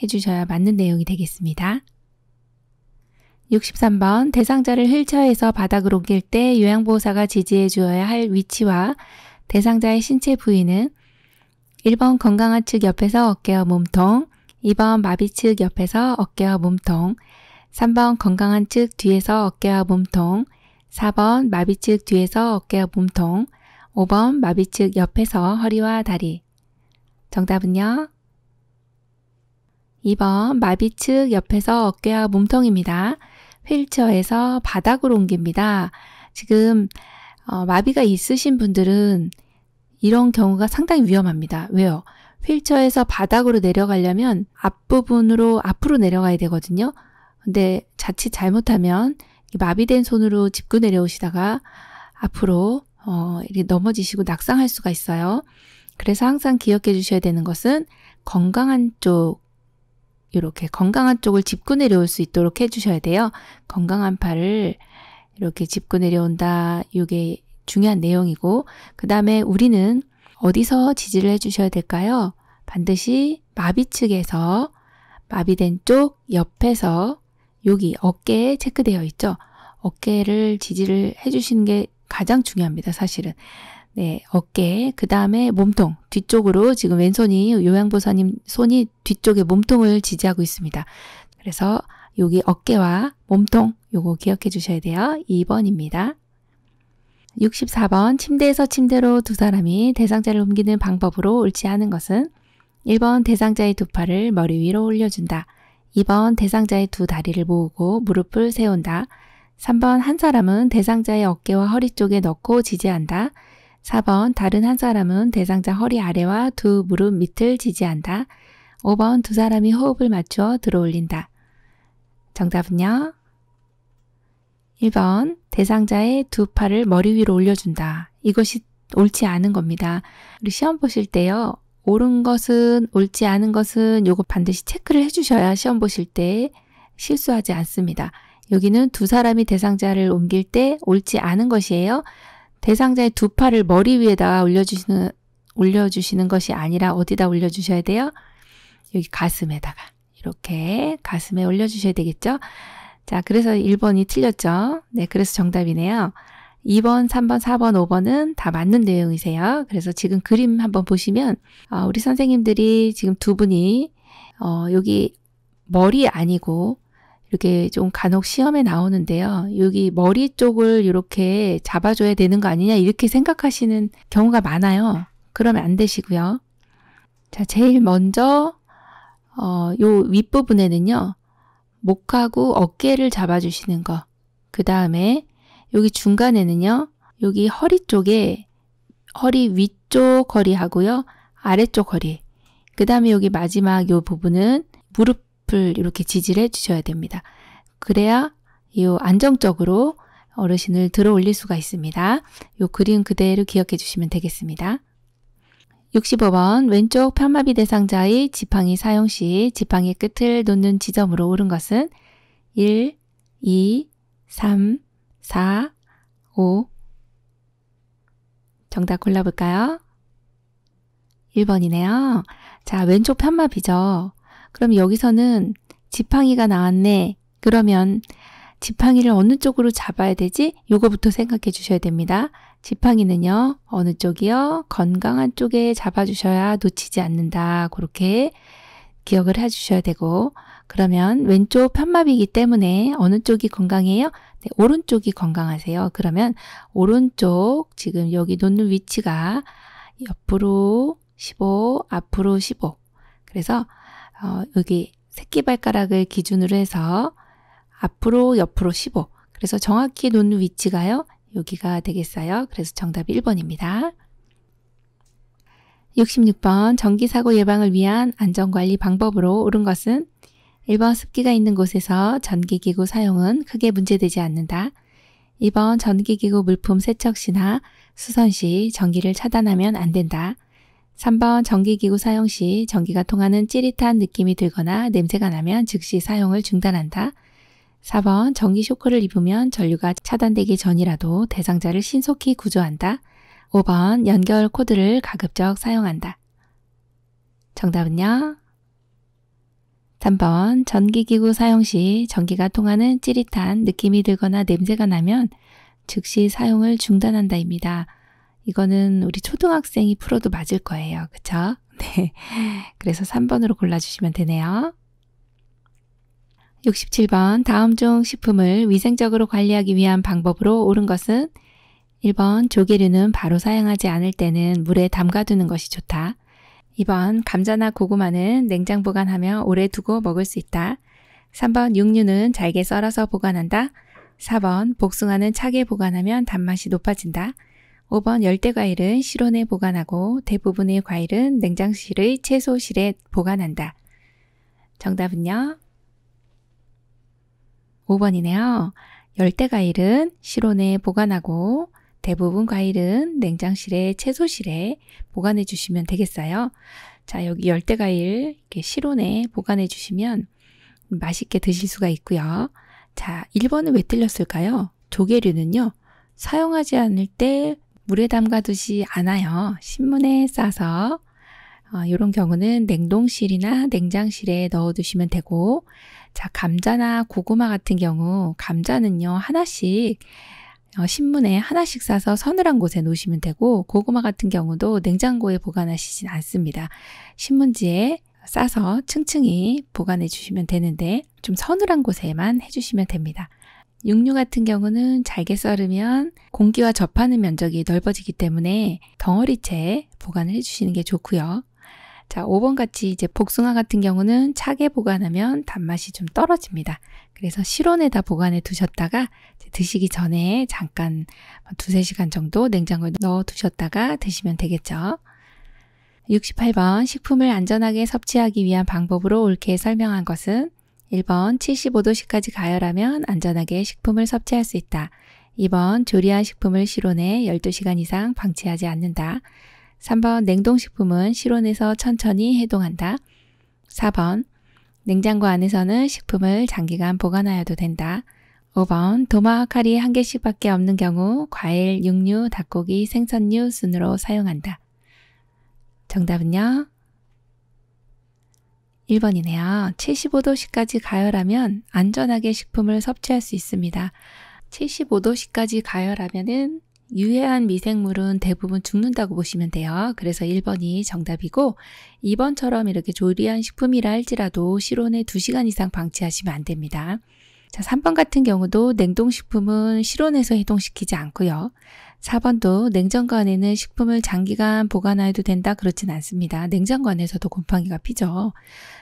해주셔야 맞는 내용이 되겠습니다. 63번 대상자를 휠체어에서 바닥으로 옮길 때 요양보호사가 지지해 주어야 할 위치와 대상자의 신체 부위는 1번 건강한 측 옆에서 어깨와 몸통, 2번 마비 측 옆에서 어깨와 몸통, 3번 건강한 측 뒤에서 어깨와 몸통, 4번 마비 측 뒤에서 어깨와 몸통, 5번 마비 측 옆에서 허리와 다리. 정답은요? 2번 마비 측 옆에서 어깨와 몸통입니다. 휠체어에서 바닥으로 옮깁니다. 지금 마비가 있으신 분들은 이런 경우가 상당히 위험합니다. 왜요? 휠체어에서 바닥으로 내려가려면 앞부분으로 앞으로 내려가야 되거든요. 근데 자칫 잘못하면 마비된 손으로 짚고 내려오시다가 앞으로 이렇게 넘어지시고 낙상할 수가 있어요. 그래서 항상 기억해 주셔야 되는 것은 건강한 쪽, 이렇게 건강한 쪽을 짚고 내려올 수 있도록 해주셔야 돼요. 건강한 팔을 이렇게 짚고 내려온다. 이게 중요한 내용이고, 그 다음에 우리는 어디서 지지를 해주셔야 될까요? 반드시 마비 측에서, 마비된 쪽 옆에서 여기 어깨에 체크되어 있죠. 어깨를 지지를 해주시는 게 가장 중요합니다. 사실은. 네, 어깨, 그 다음에 몸통, 뒤쪽으로 지금 왼손이 요양보사님 손이 뒤쪽에 몸통을 지지하고 있습니다. 그래서 여기 어깨와 몸통 요거 기억해 주셔야 돼요. 2번입니다. 64번 침대에서 침대로 두 사람이 대상자를 옮기는 방법으로 옳지 않은 것은 1번 대상자의 두 팔을 머리 위로 올려준다. 2번 대상자의 두 다리를 모으고 무릎을 세운다. 3번 한 사람은 대상자의 어깨와 허리 쪽에 넣고 지지한다. 4번 다른 한 사람은 대상자 허리 아래와 두 무릎 밑을 지지한다. 5번 두 사람이 호흡을 맞추어 들어올린다. 정답은요? 1번 대상자의 두 팔을 머리 위로 올려준다. 이것이 옳지 않은 겁니다. 우리 시험 보실 때요. 옳은 것은 옳지 않은 것은 요거 반드시 체크를 해주셔야 시험 보실 때 실수하지 않습니다. 여기는 두 사람이 대상자를 옮길 때 옳지 않은 것이에요. 대상자의 두 팔을 머리 위에다 올려주시는 것이 아니라 어디다 올려주셔야 돼요? 여기 가슴에다가 이렇게 가슴에 올려주셔야 되겠죠? 자, 그래서 1번이 틀렸죠? 네, 그래서 정답이네요. 2번, 3번, 4번, 5번은 다 맞는 내용이세요. 그래서 지금 그림 한번 보시면 우리 선생님들이 지금 두 분이 여기 머리 아니고 이렇게 좀 간혹 시험에 나오는데요. 여기 머리 쪽을 이렇게 잡아줘야 되는 거 아니냐 이렇게 생각하시는 경우가 많아요. 그러면 안 되시고요. 자, 제일 먼저 요 윗부분에는요. 목하고 어깨를 잡아주시는 거. 그 다음에 여기 중간에는요. 여기 허리 쪽에 허리 위쪽 허리하고요. 아래쪽 허리. 그 다음에 여기 마지막 요 부분은 무릎을 이렇게 지지를 해주셔야 됩니다. 그래야 이 안정적으로 어르신을 들어 올릴 수가 있습니다. 요 그림 그대로 기억해 주시면 되겠습니다. 65번 왼쪽 편마비 대상자의 지팡이 사용 시 지팡이 끝을 놓는 지점으로 옳은 것은 1, 2, 3, 4, 5 정답 골라볼까요? 1번이네요. 자, 왼쪽 편마비죠. 그럼 여기서는 지팡이가 나왔네. 그러면 지팡이를 어느 쪽으로 잡아야 되지? 요거부터 생각해 주셔야 됩니다. 지팡이는요. 어느 쪽이요? 건강한 쪽에 잡아주셔야 놓치지 않는다. 그렇게 기억을 해주셔야 되고 그러면 왼쪽 편마비이기 때문에 어느 쪽이 건강해요? 네, 오른쪽이 건강하세요. 그러면 오른쪽 지금 여기 놓는 위치가 옆으로 15, 앞으로 15 그래서 여기 새끼발가락을 기준으로 해서 앞으로 옆으로 15 그래서 정확히 놓는 위치가요. 여기가 되겠어요. 그래서 정답이 1번입니다. 66번 전기사고 예방을 위한 안전관리 방법으로 옳은 것은 1번 습기가 있는 곳에서 전기기구 사용은 크게 문제되지 않는다. 2번 전기기구 물품 세척 시나 수선 시 전기를 차단하면 안 된다. 3번 전기기구 사용 시 전기가 통하는 찌릿한 느낌이 들거나 냄새가 나면 즉시 사용을 중단한다. 4번 전기 쇼크를 입으면 전류가 차단되기 전이라도 대상자를 신속히 구조한다. 5번 연결 코드를 가급적 사용한다. 정답은요? 3번 전기기구 사용 시 전기가 통하는 찌릿한 느낌이 들거나 냄새가 나면 즉시 사용을 중단한다입니다. 이거는 우리 초등학생이 풀어도 맞을 거예요. 그쵸? 네. 그래서 3번으로 골라주시면 되네요. 67번 다음 중 식품을 위생적으로 관리하기 위한 방법으로 옳은 것은 1번 조개류는 바로 사용하지 않을 때는 물에 담가두는 것이 좋다. 2번 감자나 고구마는 냉장 보관하며 오래 두고 먹을 수 있다. 3번 육류는 잘게 썰어서 보관한다. 4번 복숭아는 차게 보관하면 단맛이 높아진다. 5번 열대과일은 실온에 보관하고 대부분의 과일은 냉장실의 채소실에 보관한다. 정답은요? 5번이네요. 열대 과일은 실온에 보관하고 대부분 과일은 냉장실에 채소실에 보관해 주시면 되겠어요. 자, 여기 열대 과일 이렇게 실온에 보관해 주시면 맛있게 드실 수가 있고요. 자, 1번은 왜 틀렸을까요? 조개류는요, 사용하지 않을 때 물에 담가두지 않아요. 신문에 싸서 이런 경우는 냉동실이나 냉장실에 넣어두시면 되고, 자, 감자나 고구마 같은 경우 감자는요, 하나씩 신문에 하나씩 싸서 서늘한 곳에 놓으시면 되고, 고구마 같은 경우도 냉장고에 보관하시진 않습니다. 신문지에 싸서 층층이 보관해 주시면 되는데 좀 서늘한 곳에만 해주시면 됩니다. 육류 같은 경우는 잘게 썰으면 공기와 접하는 면적이 넓어지기 때문에 덩어리째 보관을 해주시는 게 좋고요. 자, 5번 같이 이제 복숭아 같은 경우는 차게 보관하면 단맛이 좀 떨어집니다. 그래서 실온에다 보관해 두셨다가 드시기 전에 잠깐 2-3시간 정도 냉장고에 넣어 두셨다가 드시면 되겠죠. 68번 식품을 안전하게 섭취하기 위한 방법으로 옳게 설명한 것은 1번 75도씨까지 가열하면 안전하게 식품을 섭취할 수 있다. 2번 조리한 식품을 실온에 12시간 이상 방치하지 않는다. 3번 냉동식품은 실온에서 천천히 해동한다. 4번 냉장고 안에서는 식품을 장기간 보관하여도 된다. 5번 도마와 칼이 1개씩밖에 없는 경우 과일, 육류, 닭고기, 생선류 순으로 사용한다. 정답은요? 1번이네요. 75도씨까지 가열하면 안전하게 식품을 섭취할 수 있습니다. 75도씨까지 가열하면은 유해한 미생물은 대부분 죽는다고 보시면 돼요. 그래서 1번이 정답이고 2번처럼 이렇게 조리한 식품이라 할지라도 실온에 2시간 이상 방치하시면 안 됩니다. 자, 3번 같은 경우도 냉동식품은 실온에서 해동시키지 않고요. 4번도 냉장고 안에는 식품을 장기간 보관해도 된다 그렇진 않습니다. 냉장고 안에서도 곰팡이가 피죠.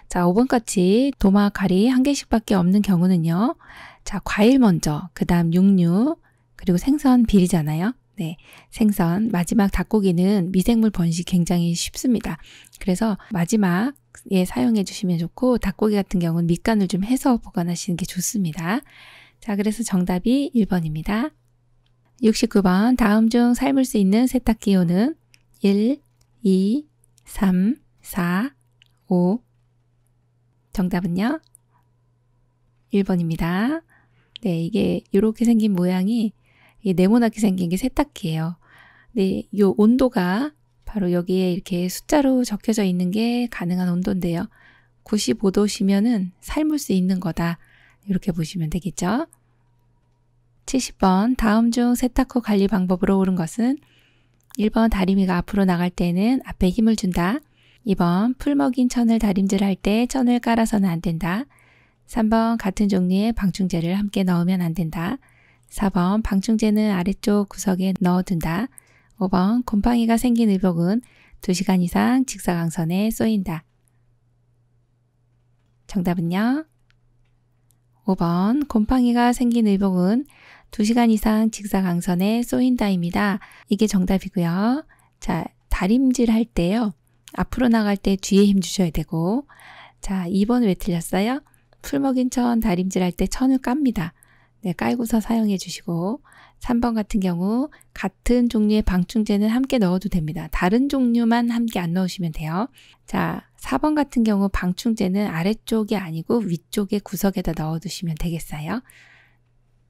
자, 5번 같이 도마 칼이 1개씩밖에 없는 경우는요. 자, 과일 먼저, 그 다음 육류, 그리고 생선 비리잖아요. 네, 생선, 마지막 닭고기는 미생물 번식 굉장히 쉽습니다. 그래서 마지막에 사용해 주시면 좋고 닭고기 같은 경우는 밑간을 좀 해서 보관하시는 게 좋습니다. 자, 그래서 정답이 1번입니다. 69번 다음 중 삶을 수 있는 세탁기호는 1, 2, 3, 4, 5 정답은요? 1번입니다. 네, 이게 이렇게 생긴 모양이 네모나게 생긴 게 세탁기예요. 네, 요 온도가 바로 여기에 이렇게 숫자로 적혀져 있는 게 가능한 온도인데요. 95도시면은 삶을 수 있는 거다. 이렇게 보시면 되겠죠. 70번 다음 중 세탁후 관리 방법으로 옳은 것은 1번 다리미가 앞으로 나갈 때는 앞에 힘을 준다. 2번 풀 먹인 천을 다림질할 때 천을 깔아서는 안 된다. 3번 같은 종류의 방충제를 함께 넣으면 안 된다. 4번 방충제는 아래쪽 구석에 넣어둔다. 5번 곰팡이가 생긴 의복은 2시간 이상 직사광선에 쏘인다. 정답은요? 5번 곰팡이가 생긴 의복은 2시간 이상 직사광선에 쏘인다입니다. 이게 정답이고요. 자, 다림질 할 때요. 앞으로 나갈 때 뒤에 힘 주셔야 되고, 자, 2번 왜 틀렸어요? 풀 먹인 천 다림질 할 때 천을 깝니다. 네, 깔고서 사용해 주시고 3번 같은 경우 같은 종류의 방충제는 함께 넣어도 됩니다. 다른 종류만 함께 안 넣으시면 돼요. 자, 4번 같은 경우 방충제는 아래쪽이 아니고 위쪽의 구석에다 넣어두시면 되겠어요.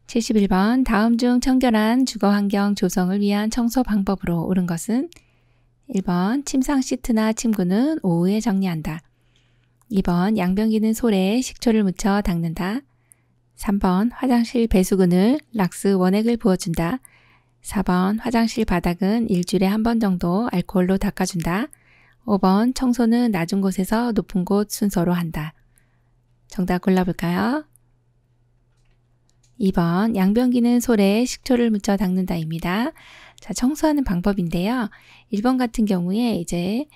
71번 다음 중 청결한 주거환경 조성을 위한 청소 방법으로 옳은 것은 1번 침상 시트나 침구는 오후에 정리한다. 2번 양변기는 솔에 식초를 묻혀 닦는다. 3번 화장실 배수근을 락스 원액을 부어준다. 4번 화장실 바닥은 일주일에 한 번 정도 알코올로 닦아준다. 5번 청소는 낮은 곳에서 높은 곳 순서로 한다. 정답 골라볼까요? 2번 양변기는 솔에 식초를 묻혀 닦는다입니다. 자, 청소하는 방법인데요. 1번 같은 경우에 이제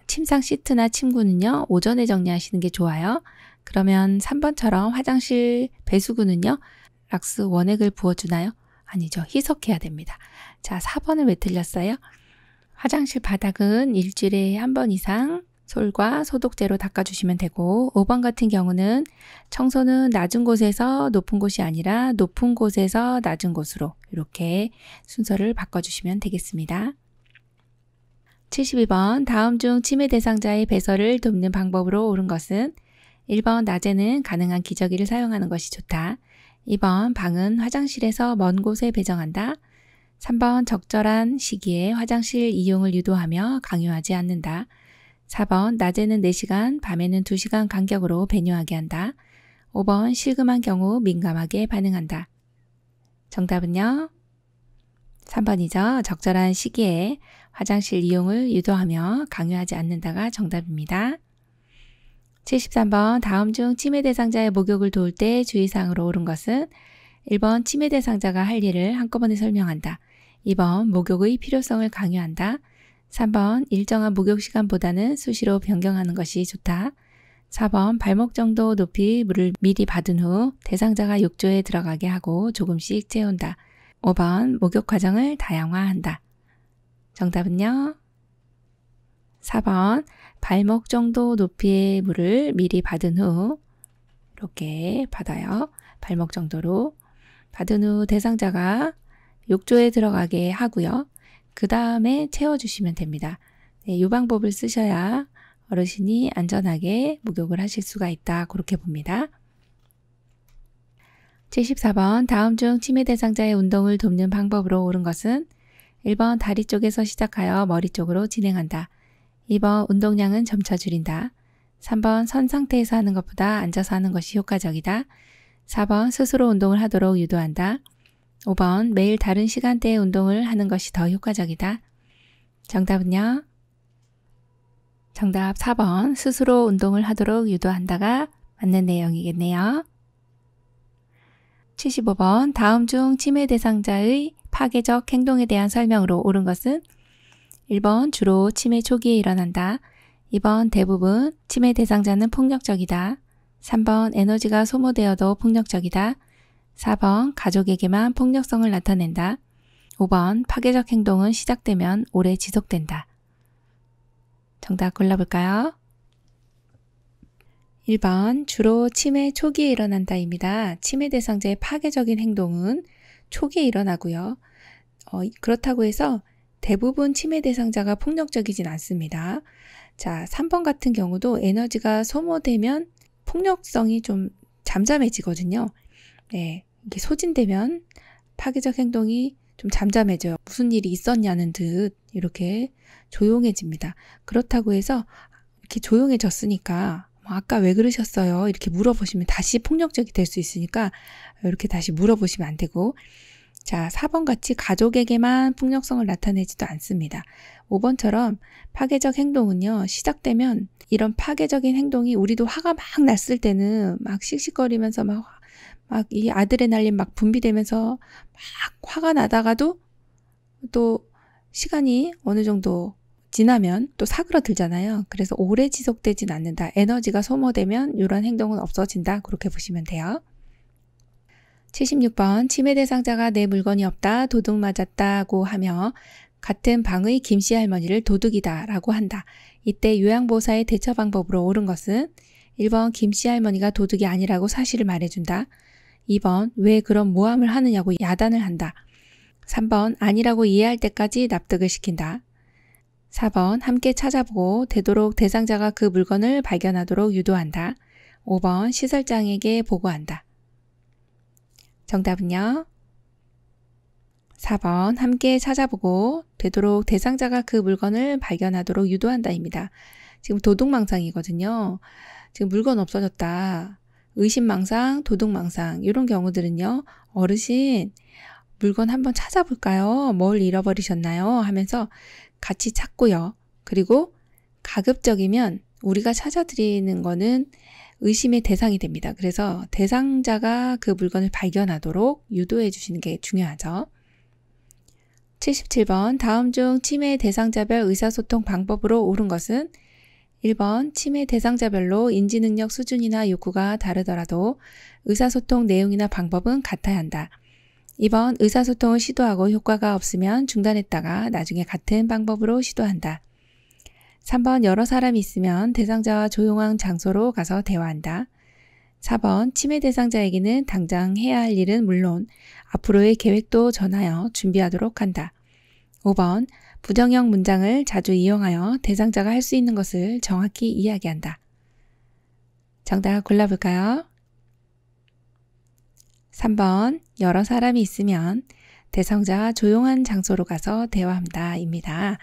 침상 시트나 침구는요, 오전에 정리하시는 게 좋아요. 그러면 3번처럼 화장실 배수구는요, 락스 원액을 부어주나요? 아니죠. 희석해야 됩니다. 자, 4번은 왜 틀렸어요? 화장실 바닥은 일주일에 한 번 이상 솔과 소독제로 닦아주시면 되고 5번 같은 경우는 청소는 낮은 곳에서 높은 곳이 아니라 높은 곳에서 낮은 곳으로 이렇게 순서를 바꿔주시면 되겠습니다. 72번 다음 중 치매 대상자의 배설을 돕는 방법으로 옳은 것은 1번 낮에는 가능한 기저귀를 사용하는 것이 좋다. 2번 방은 화장실에서 먼 곳에 배정한다. 3번 적절한 시기에 화장실 이용을 유도하며 강요하지 않는다. 4번 낮에는 4시간, 밤에는 2시간 간격으로 배뇨하게 한다. 5번 실금한 경우 민감하게 반응한다. 정답은요? 3번이죠. 적절한 시기에 화장실 이용을 유도하며 강요하지 않는다가 정답입니다. 73번 다음 중 치매 대상자의 목욕을 도울 때 주의사항으로 옳은 것은 1번 치매 대상자가 할 일을 한꺼번에 설명한다. 2번 목욕의 필요성을 강요한다. 3번 일정한 목욕 시간보다는 수시로 변경하는 것이 좋다. 4번 발목 정도 높이 물을 미리 받은 후 대상자가 욕조에 들어가게 하고 조금씩 채운다. 5번 목욕 과정을 다양화한다. 정답은요? 4번 발목 정도 높이의 물을 미리 받은 후 이렇게 받아요. 발목 정도로 받은 후 대상자가 욕조에 들어가게 하고요. 그 다음에 채워주시면 됩니다. 네, 이 방법을 쓰셔야 어르신이 안전하게 목욕을 하실 수가 있다. 그렇게 봅니다. 74번 다음 중 치매 대상자의 운동을 돕는 방법으로 옳은 것은 1번 다리 쪽에서 시작하여 머리 쪽으로 진행한다. 2번 운동량은 점차 줄인다. 3번 선 상태에서 하는 것보다 앉아서 하는 것이 효과적이다. 4번 스스로 운동을 하도록 유도한다. 5번 매일 다른 시간대에 운동을 하는 것이 더 효과적이다. 정답은요? 정답 4번 스스로 운동을 하도록 유도한다가 맞는 내용이겠네요. 75번 다음 중 치매 대상자의 파괴적 행동에 대한 설명으로 옳은 것은 1번 주로 치매 초기에 일어난다. 2번 대부분 치매 대상자는 폭력적이다. 3번 에너지가 소모되어도 폭력적이다. 4번 가족에게만 폭력성을 나타낸다. 5번 파괴적 행동은 시작되면 오래 지속된다. 정답 골라볼까요? 1번 주로 치매 초기에 일어난다입니다. 치매 대상자의 파괴적인 행동은 초기에 일어나고요. 그렇다고 해서 대부분 치매 대상자가 폭력적이진 않습니다. 자, 3번 같은 경우도 에너지가 소모되면 폭력성이 좀 잠잠해지거든요. 네, 이게 소진되면 파괴적 행동이 좀 잠잠해져요. 무슨 일이 있었냐는 듯 이렇게 조용해집니다. 그렇다고 해서 이렇게 조용해졌으니까 아까 왜 그러셨어요? 이렇게 물어보시면 다시 폭력적이 될 수 있으니까 이렇게 다시 물어보시면 안 되고, 자, 4번 같이 가족에게만 폭력성을 나타내지도 않습니다. 5번처럼 파괴적 행동은요, 시작되면 이런 파괴적인 행동이 우리도 화가 막 났을 때는 막 씩씩거리면서 막 이 아드레날린 막 분비되면서 막 화가 나다가도 또 시간이 어느 정도 지나면 또 사그러들잖아요. 그래서 오래 지속되진 않는다. 에너지가 소모되면 이런 행동은 없어진다. 그렇게 보시면 돼요. 76번 치매 대상자가 내 물건이 없다. 도둑 맞았다고 하며 같은 방의 김씨 할머니를 도둑이다 라고 한다. 이때 요양보호사의 대처 방법으로 옳은 것은 1번 김씨 할머니가 도둑이 아니라고 사실을 말해준다. 2번 왜 그런 모함을 하느냐고 야단을 한다. 3번 아니라고 이해할 때까지 납득을 시킨다. 4번 함께 찾아보고 되도록 대상자가 그 물건을 발견하도록 유도한다. 5번 시설장에게 보고한다. 정답은요? 4번 함께 찾아보고 되도록 대상자가 그 물건을 발견하도록 유도한다입니다. 지금 도둑망상이거든요. 지금 물건 없어졌다. 의심망상, 도둑망상 이런 경우들은요. 어르신 물건 한번 찾아볼까요? 뭘 잃어버리셨나요? 하면서 같이 찾고요. 그리고 가급적이면 우리가 찾아드리는 거는 의심의 대상이 됩니다. 그래서 대상자가 그 물건을 발견하도록 유도해 주시는 게 중요하죠. 77번 다음 중 치매 대상자별 의사소통 방법으로 옳은 것은 1번 치매 대상자별로 인지능력 수준이나 욕구가 다르더라도 의사소통 내용이나 방법은 같아야 한다. 2번 의사소통을 시도하고 효과가 없으면 중단했다가 나중에 같은 방법으로 시도한다. 3번 여러 사람이 있으면 대상자와 조용한 장소로 가서 대화한다. 4번 치매 대상자에게는 당장 해야 할 일은 물론 앞으로의 계획도 전하여 준비하도록 한다. 5번 부정형 문장을 자주 이용하여 대상자가 할 수 있는 것을 정확히 이야기한다. 정답 골라볼까요? 3번 여러 사람이 있으면 대상자와 조용한 장소로 가서 대화한다 입니다.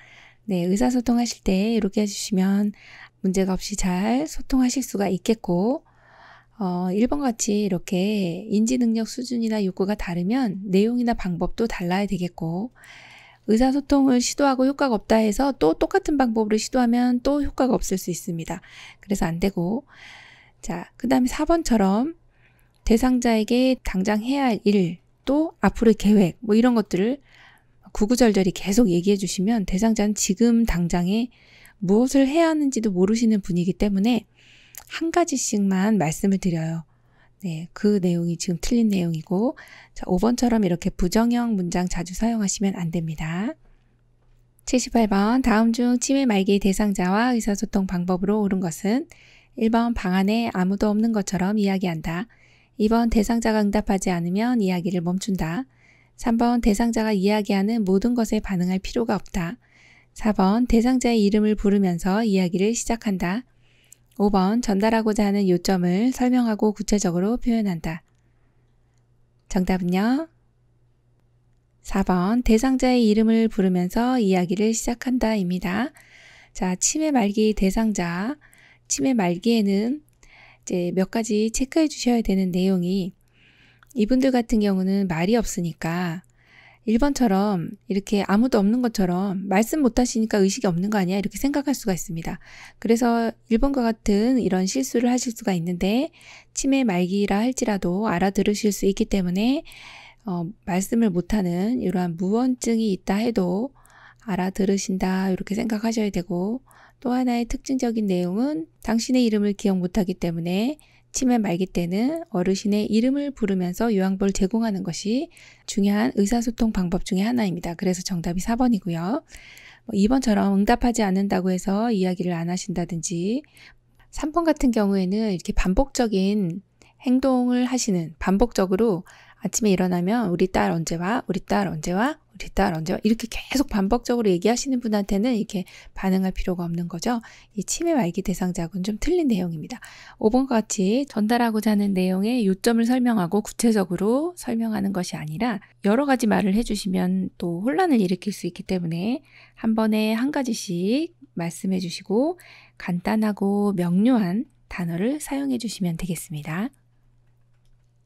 네, 의사소통하실 때 이렇게 해주시면 문제가 없이 잘 소통하실 수가 있겠고 1번 같이 이렇게 인지능력 수준이나 욕구가 다르면 내용이나 방법도 달라야 되겠고 의사소통을 시도하고 효과가 없다 해서 또 똑같은 방법으로 시도하면 또 효과가 없을 수 있습니다. 그래서 안 되고 자, 그 다음에 4번처럼 대상자에게 당장 해야 할 일, 또 앞으로의 계획 뭐 이런 것들을 구구절절히 계속 얘기해 주시면 대상자는 지금 당장에 무엇을 해야 하는지도 모르시는 분이기 때문에 한 가지씩만 말씀을 드려요. 네, 그 내용이 지금 틀린 내용이고 자, 5번처럼 이렇게 부정형 문장 자주 사용하시면 안 됩니다. 78번 다음 중 치매 말기 대상자와 의사소통 방법으로 옳은 것은 1번 방 안에 아무도 없는 것처럼 이야기한다. 2번 대상자가 응답하지 않으면 이야기를 멈춘다. 3번 대상자가 이야기하는 모든 것에 반응할 필요가 없다. 4번 대상자의 이름을 부르면서 이야기를 시작한다. 5번 전달하고자 하는 요점을 설명하고 구체적으로 표현한다. 정답은요? 4번 대상자의 이름을 부르면서 이야기를 시작한다 입니다. 자, 치매 말기 대상자, 치매 말기에는 이제 몇 가지 체크해 주셔야 되는 내용이 이분들 같은 경우는 말이 없으니까 1번처럼 이렇게 아무도 없는 것처럼 말씀 못 하시니까 의식이 없는 거 아니야? 이렇게 생각할 수가 있습니다. 그래서 1번과 같은 이런 실수를 하실 수가 있는데 치매 말기라 할지라도 알아들으실 수 있기 때문에 말씀을 못하는 이러한 무언증이 있다 해도 알아들으신다 이렇게 생각하셔야 되고 또 하나의 특징적인 내용은 당신의 이름을 기억 못하기 때문에 치매 말기 때는 어르신의 이름을 부르면서 요양보를 제공하는 것이 중요한 의사소통 방법 중에 하나입니다. 그래서 정답이 4번이고요. 2번처럼 응답하지 않는다고 해서 이야기를 안 하신다든지 3번 같은 경우에는 이렇게 반복적인 행동을 하시는 반복적으로 아침에 일어나면 우리 딸 언제 와? 우리 딸 언제 와? 우리 딸 언제 와? 이렇게 계속 반복적으로 얘기하시는 분한테는 이렇게 반응할 필요가 없는 거죠. 이 치매 말기 대상자하고는 좀 틀린 내용입니다. 5번과 같이 전달하고자 하는 내용의 요점을 설명하고 구체적으로 설명하는 것이 아니라 여러 가지 말을 해주시면 또 혼란을 일으킬 수 있기 때문에 한 번에 한 가지씩 말씀해 주시고 간단하고 명료한 단어를 사용해 주시면 되겠습니다.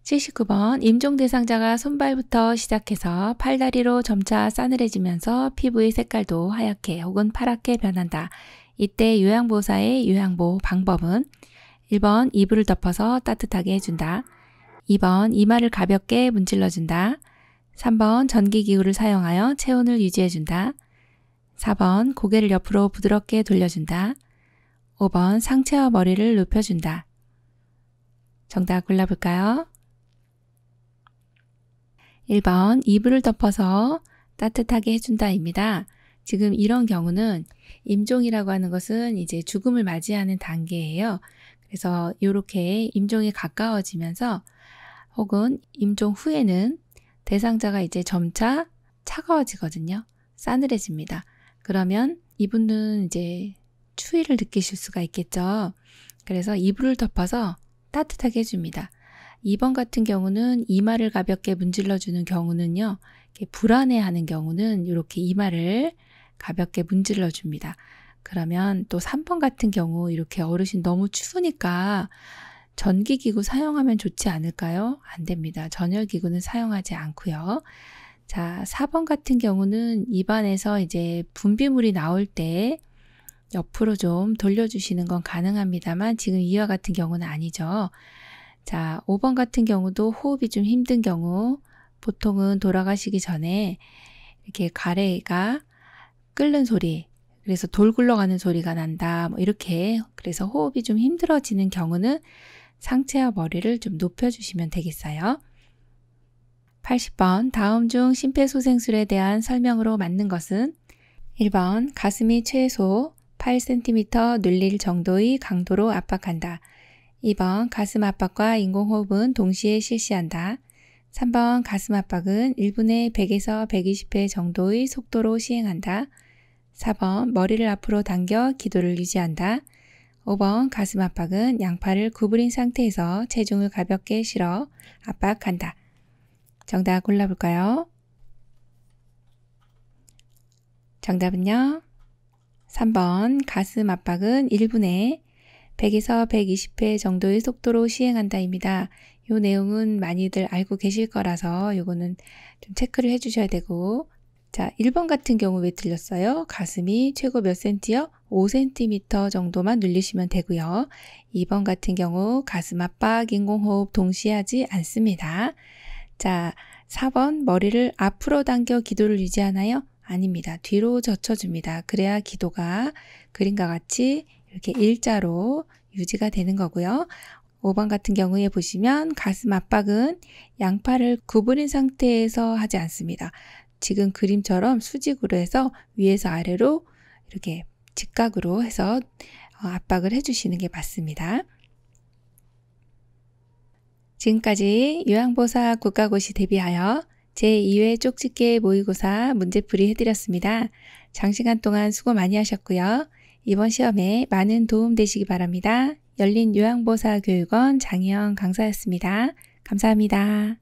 79번 임종 대상자가 손발부터 시작해서 팔다리로 점차 싸늘해지면서 피부의 색깔도 하얗게 혹은 파랗게 변한다. 이때 요양보호사의 요양보호 방법은 1번 이불을 덮어서 따뜻하게 해준다. 2번 이마를 가볍게 문질러준다. 3번 전기기구를 사용하여 체온을 유지해준다. 4번 고개를 옆으로 부드럽게 돌려준다. 5번 상체와 머리를 눕혀준다. 정답 골라볼까요? 1번 이불을 덮어서 따뜻하게 해준다입니다. 지금 이런 경우는 임종이라고 하는 것은 이제 죽음을 맞이하는 단계예요. 그래서 이렇게 임종이 가까워지면서 혹은 임종 후에는 대상자가 이제 점차 차가워지거든요. 싸늘해집니다. 그러면 이분은 이제 추위를 느끼실 수가 있겠죠. 그래서 이불을 덮어서 따뜻하게 해줍니다. 2번 같은 경우는 이마를 가볍게 문질러주는 경우는요. 이렇게 불안해하는 경우는 이렇게 이마를 가볍게 문질러줍니다. 그러면 또 3번 같은 경우 이렇게 어르신 너무 추우니까 전기기구 사용하면 좋지 않을까요? 안 됩니다. 전열기구는 사용하지 않고요. 자, 4번 같은 경우는 입안에서 이제 분비물이 나올 때 옆으로 좀 돌려주시는 건 가능합니다만 지금 이와 같은 경우는 아니죠. 자, 5번 같은 경우도 호흡이 좀 힘든 경우 보통은 돌아가시기 전에 이렇게 가래가 끓는 소리, 그래서 돌 굴러가는 소리가 난다. 뭐 이렇게 그래서 호흡이 좀 힘들어지는 경우는 상체와 머리를 좀 높여주시면 되겠어요. 80번 다음 중 심폐소생술에 대한 설명으로 맞는 것은 1번 가슴이 최소 8cm 눌릴 정도의 강도로 압박한다. 2번 가슴 압박과 인공호흡은 동시에 실시한다. 3번 가슴 압박은 1분에 100에서 120회 정도의 속도로 시행한다. 4번 머리를 앞으로 당겨 기도를 유지한다. 5번 가슴 압박은 양팔을 구부린 상태에서 체중을 가볍게 실어 압박한다. 정답 골라볼까요? 정답은요. 3번 가슴 압박은 1분에 100에서 120회 정도의 속도로 시행한다입니다. 이 내용은 많이들 알고 계실 거라서 요거는 좀 체크를 해주셔야 되고, 자, 1번 같은 경우 왜 틀렸어요? 가슴이 최고 몇 cm요? 5cm 정도만 눌리시면 되고요. 2번 같은 경우 가슴 압박, 인공호흡 동시에 하지 않습니다. 자, 4번 머리를 앞으로 당겨 기도를 유지하나요? 아닙니다. 뒤로 젖혀줍니다. 그래야 기도가 그림과 같이 이렇게 일자로 유지가 되는 거고요. 5번 같은 경우에 보시면 가슴 압박은 양팔을 구부린 상태에서 하지 않습니다. 지금 그림처럼 수직으로 해서 위에서 아래로 이렇게 직각으로 해서 압박을 해주시는 게 맞습니다. 지금까지 요양보사 국가고시 대비하여 제2회 쪽집게 모의고사 문제풀이 해드렸습니다. 장시간 동안 수고 많이 하셨고요. 이번 시험에 많은 도움 되시기 바랍니다. 열린요양보사교육원 장희영 강사였습니다. 감사합니다.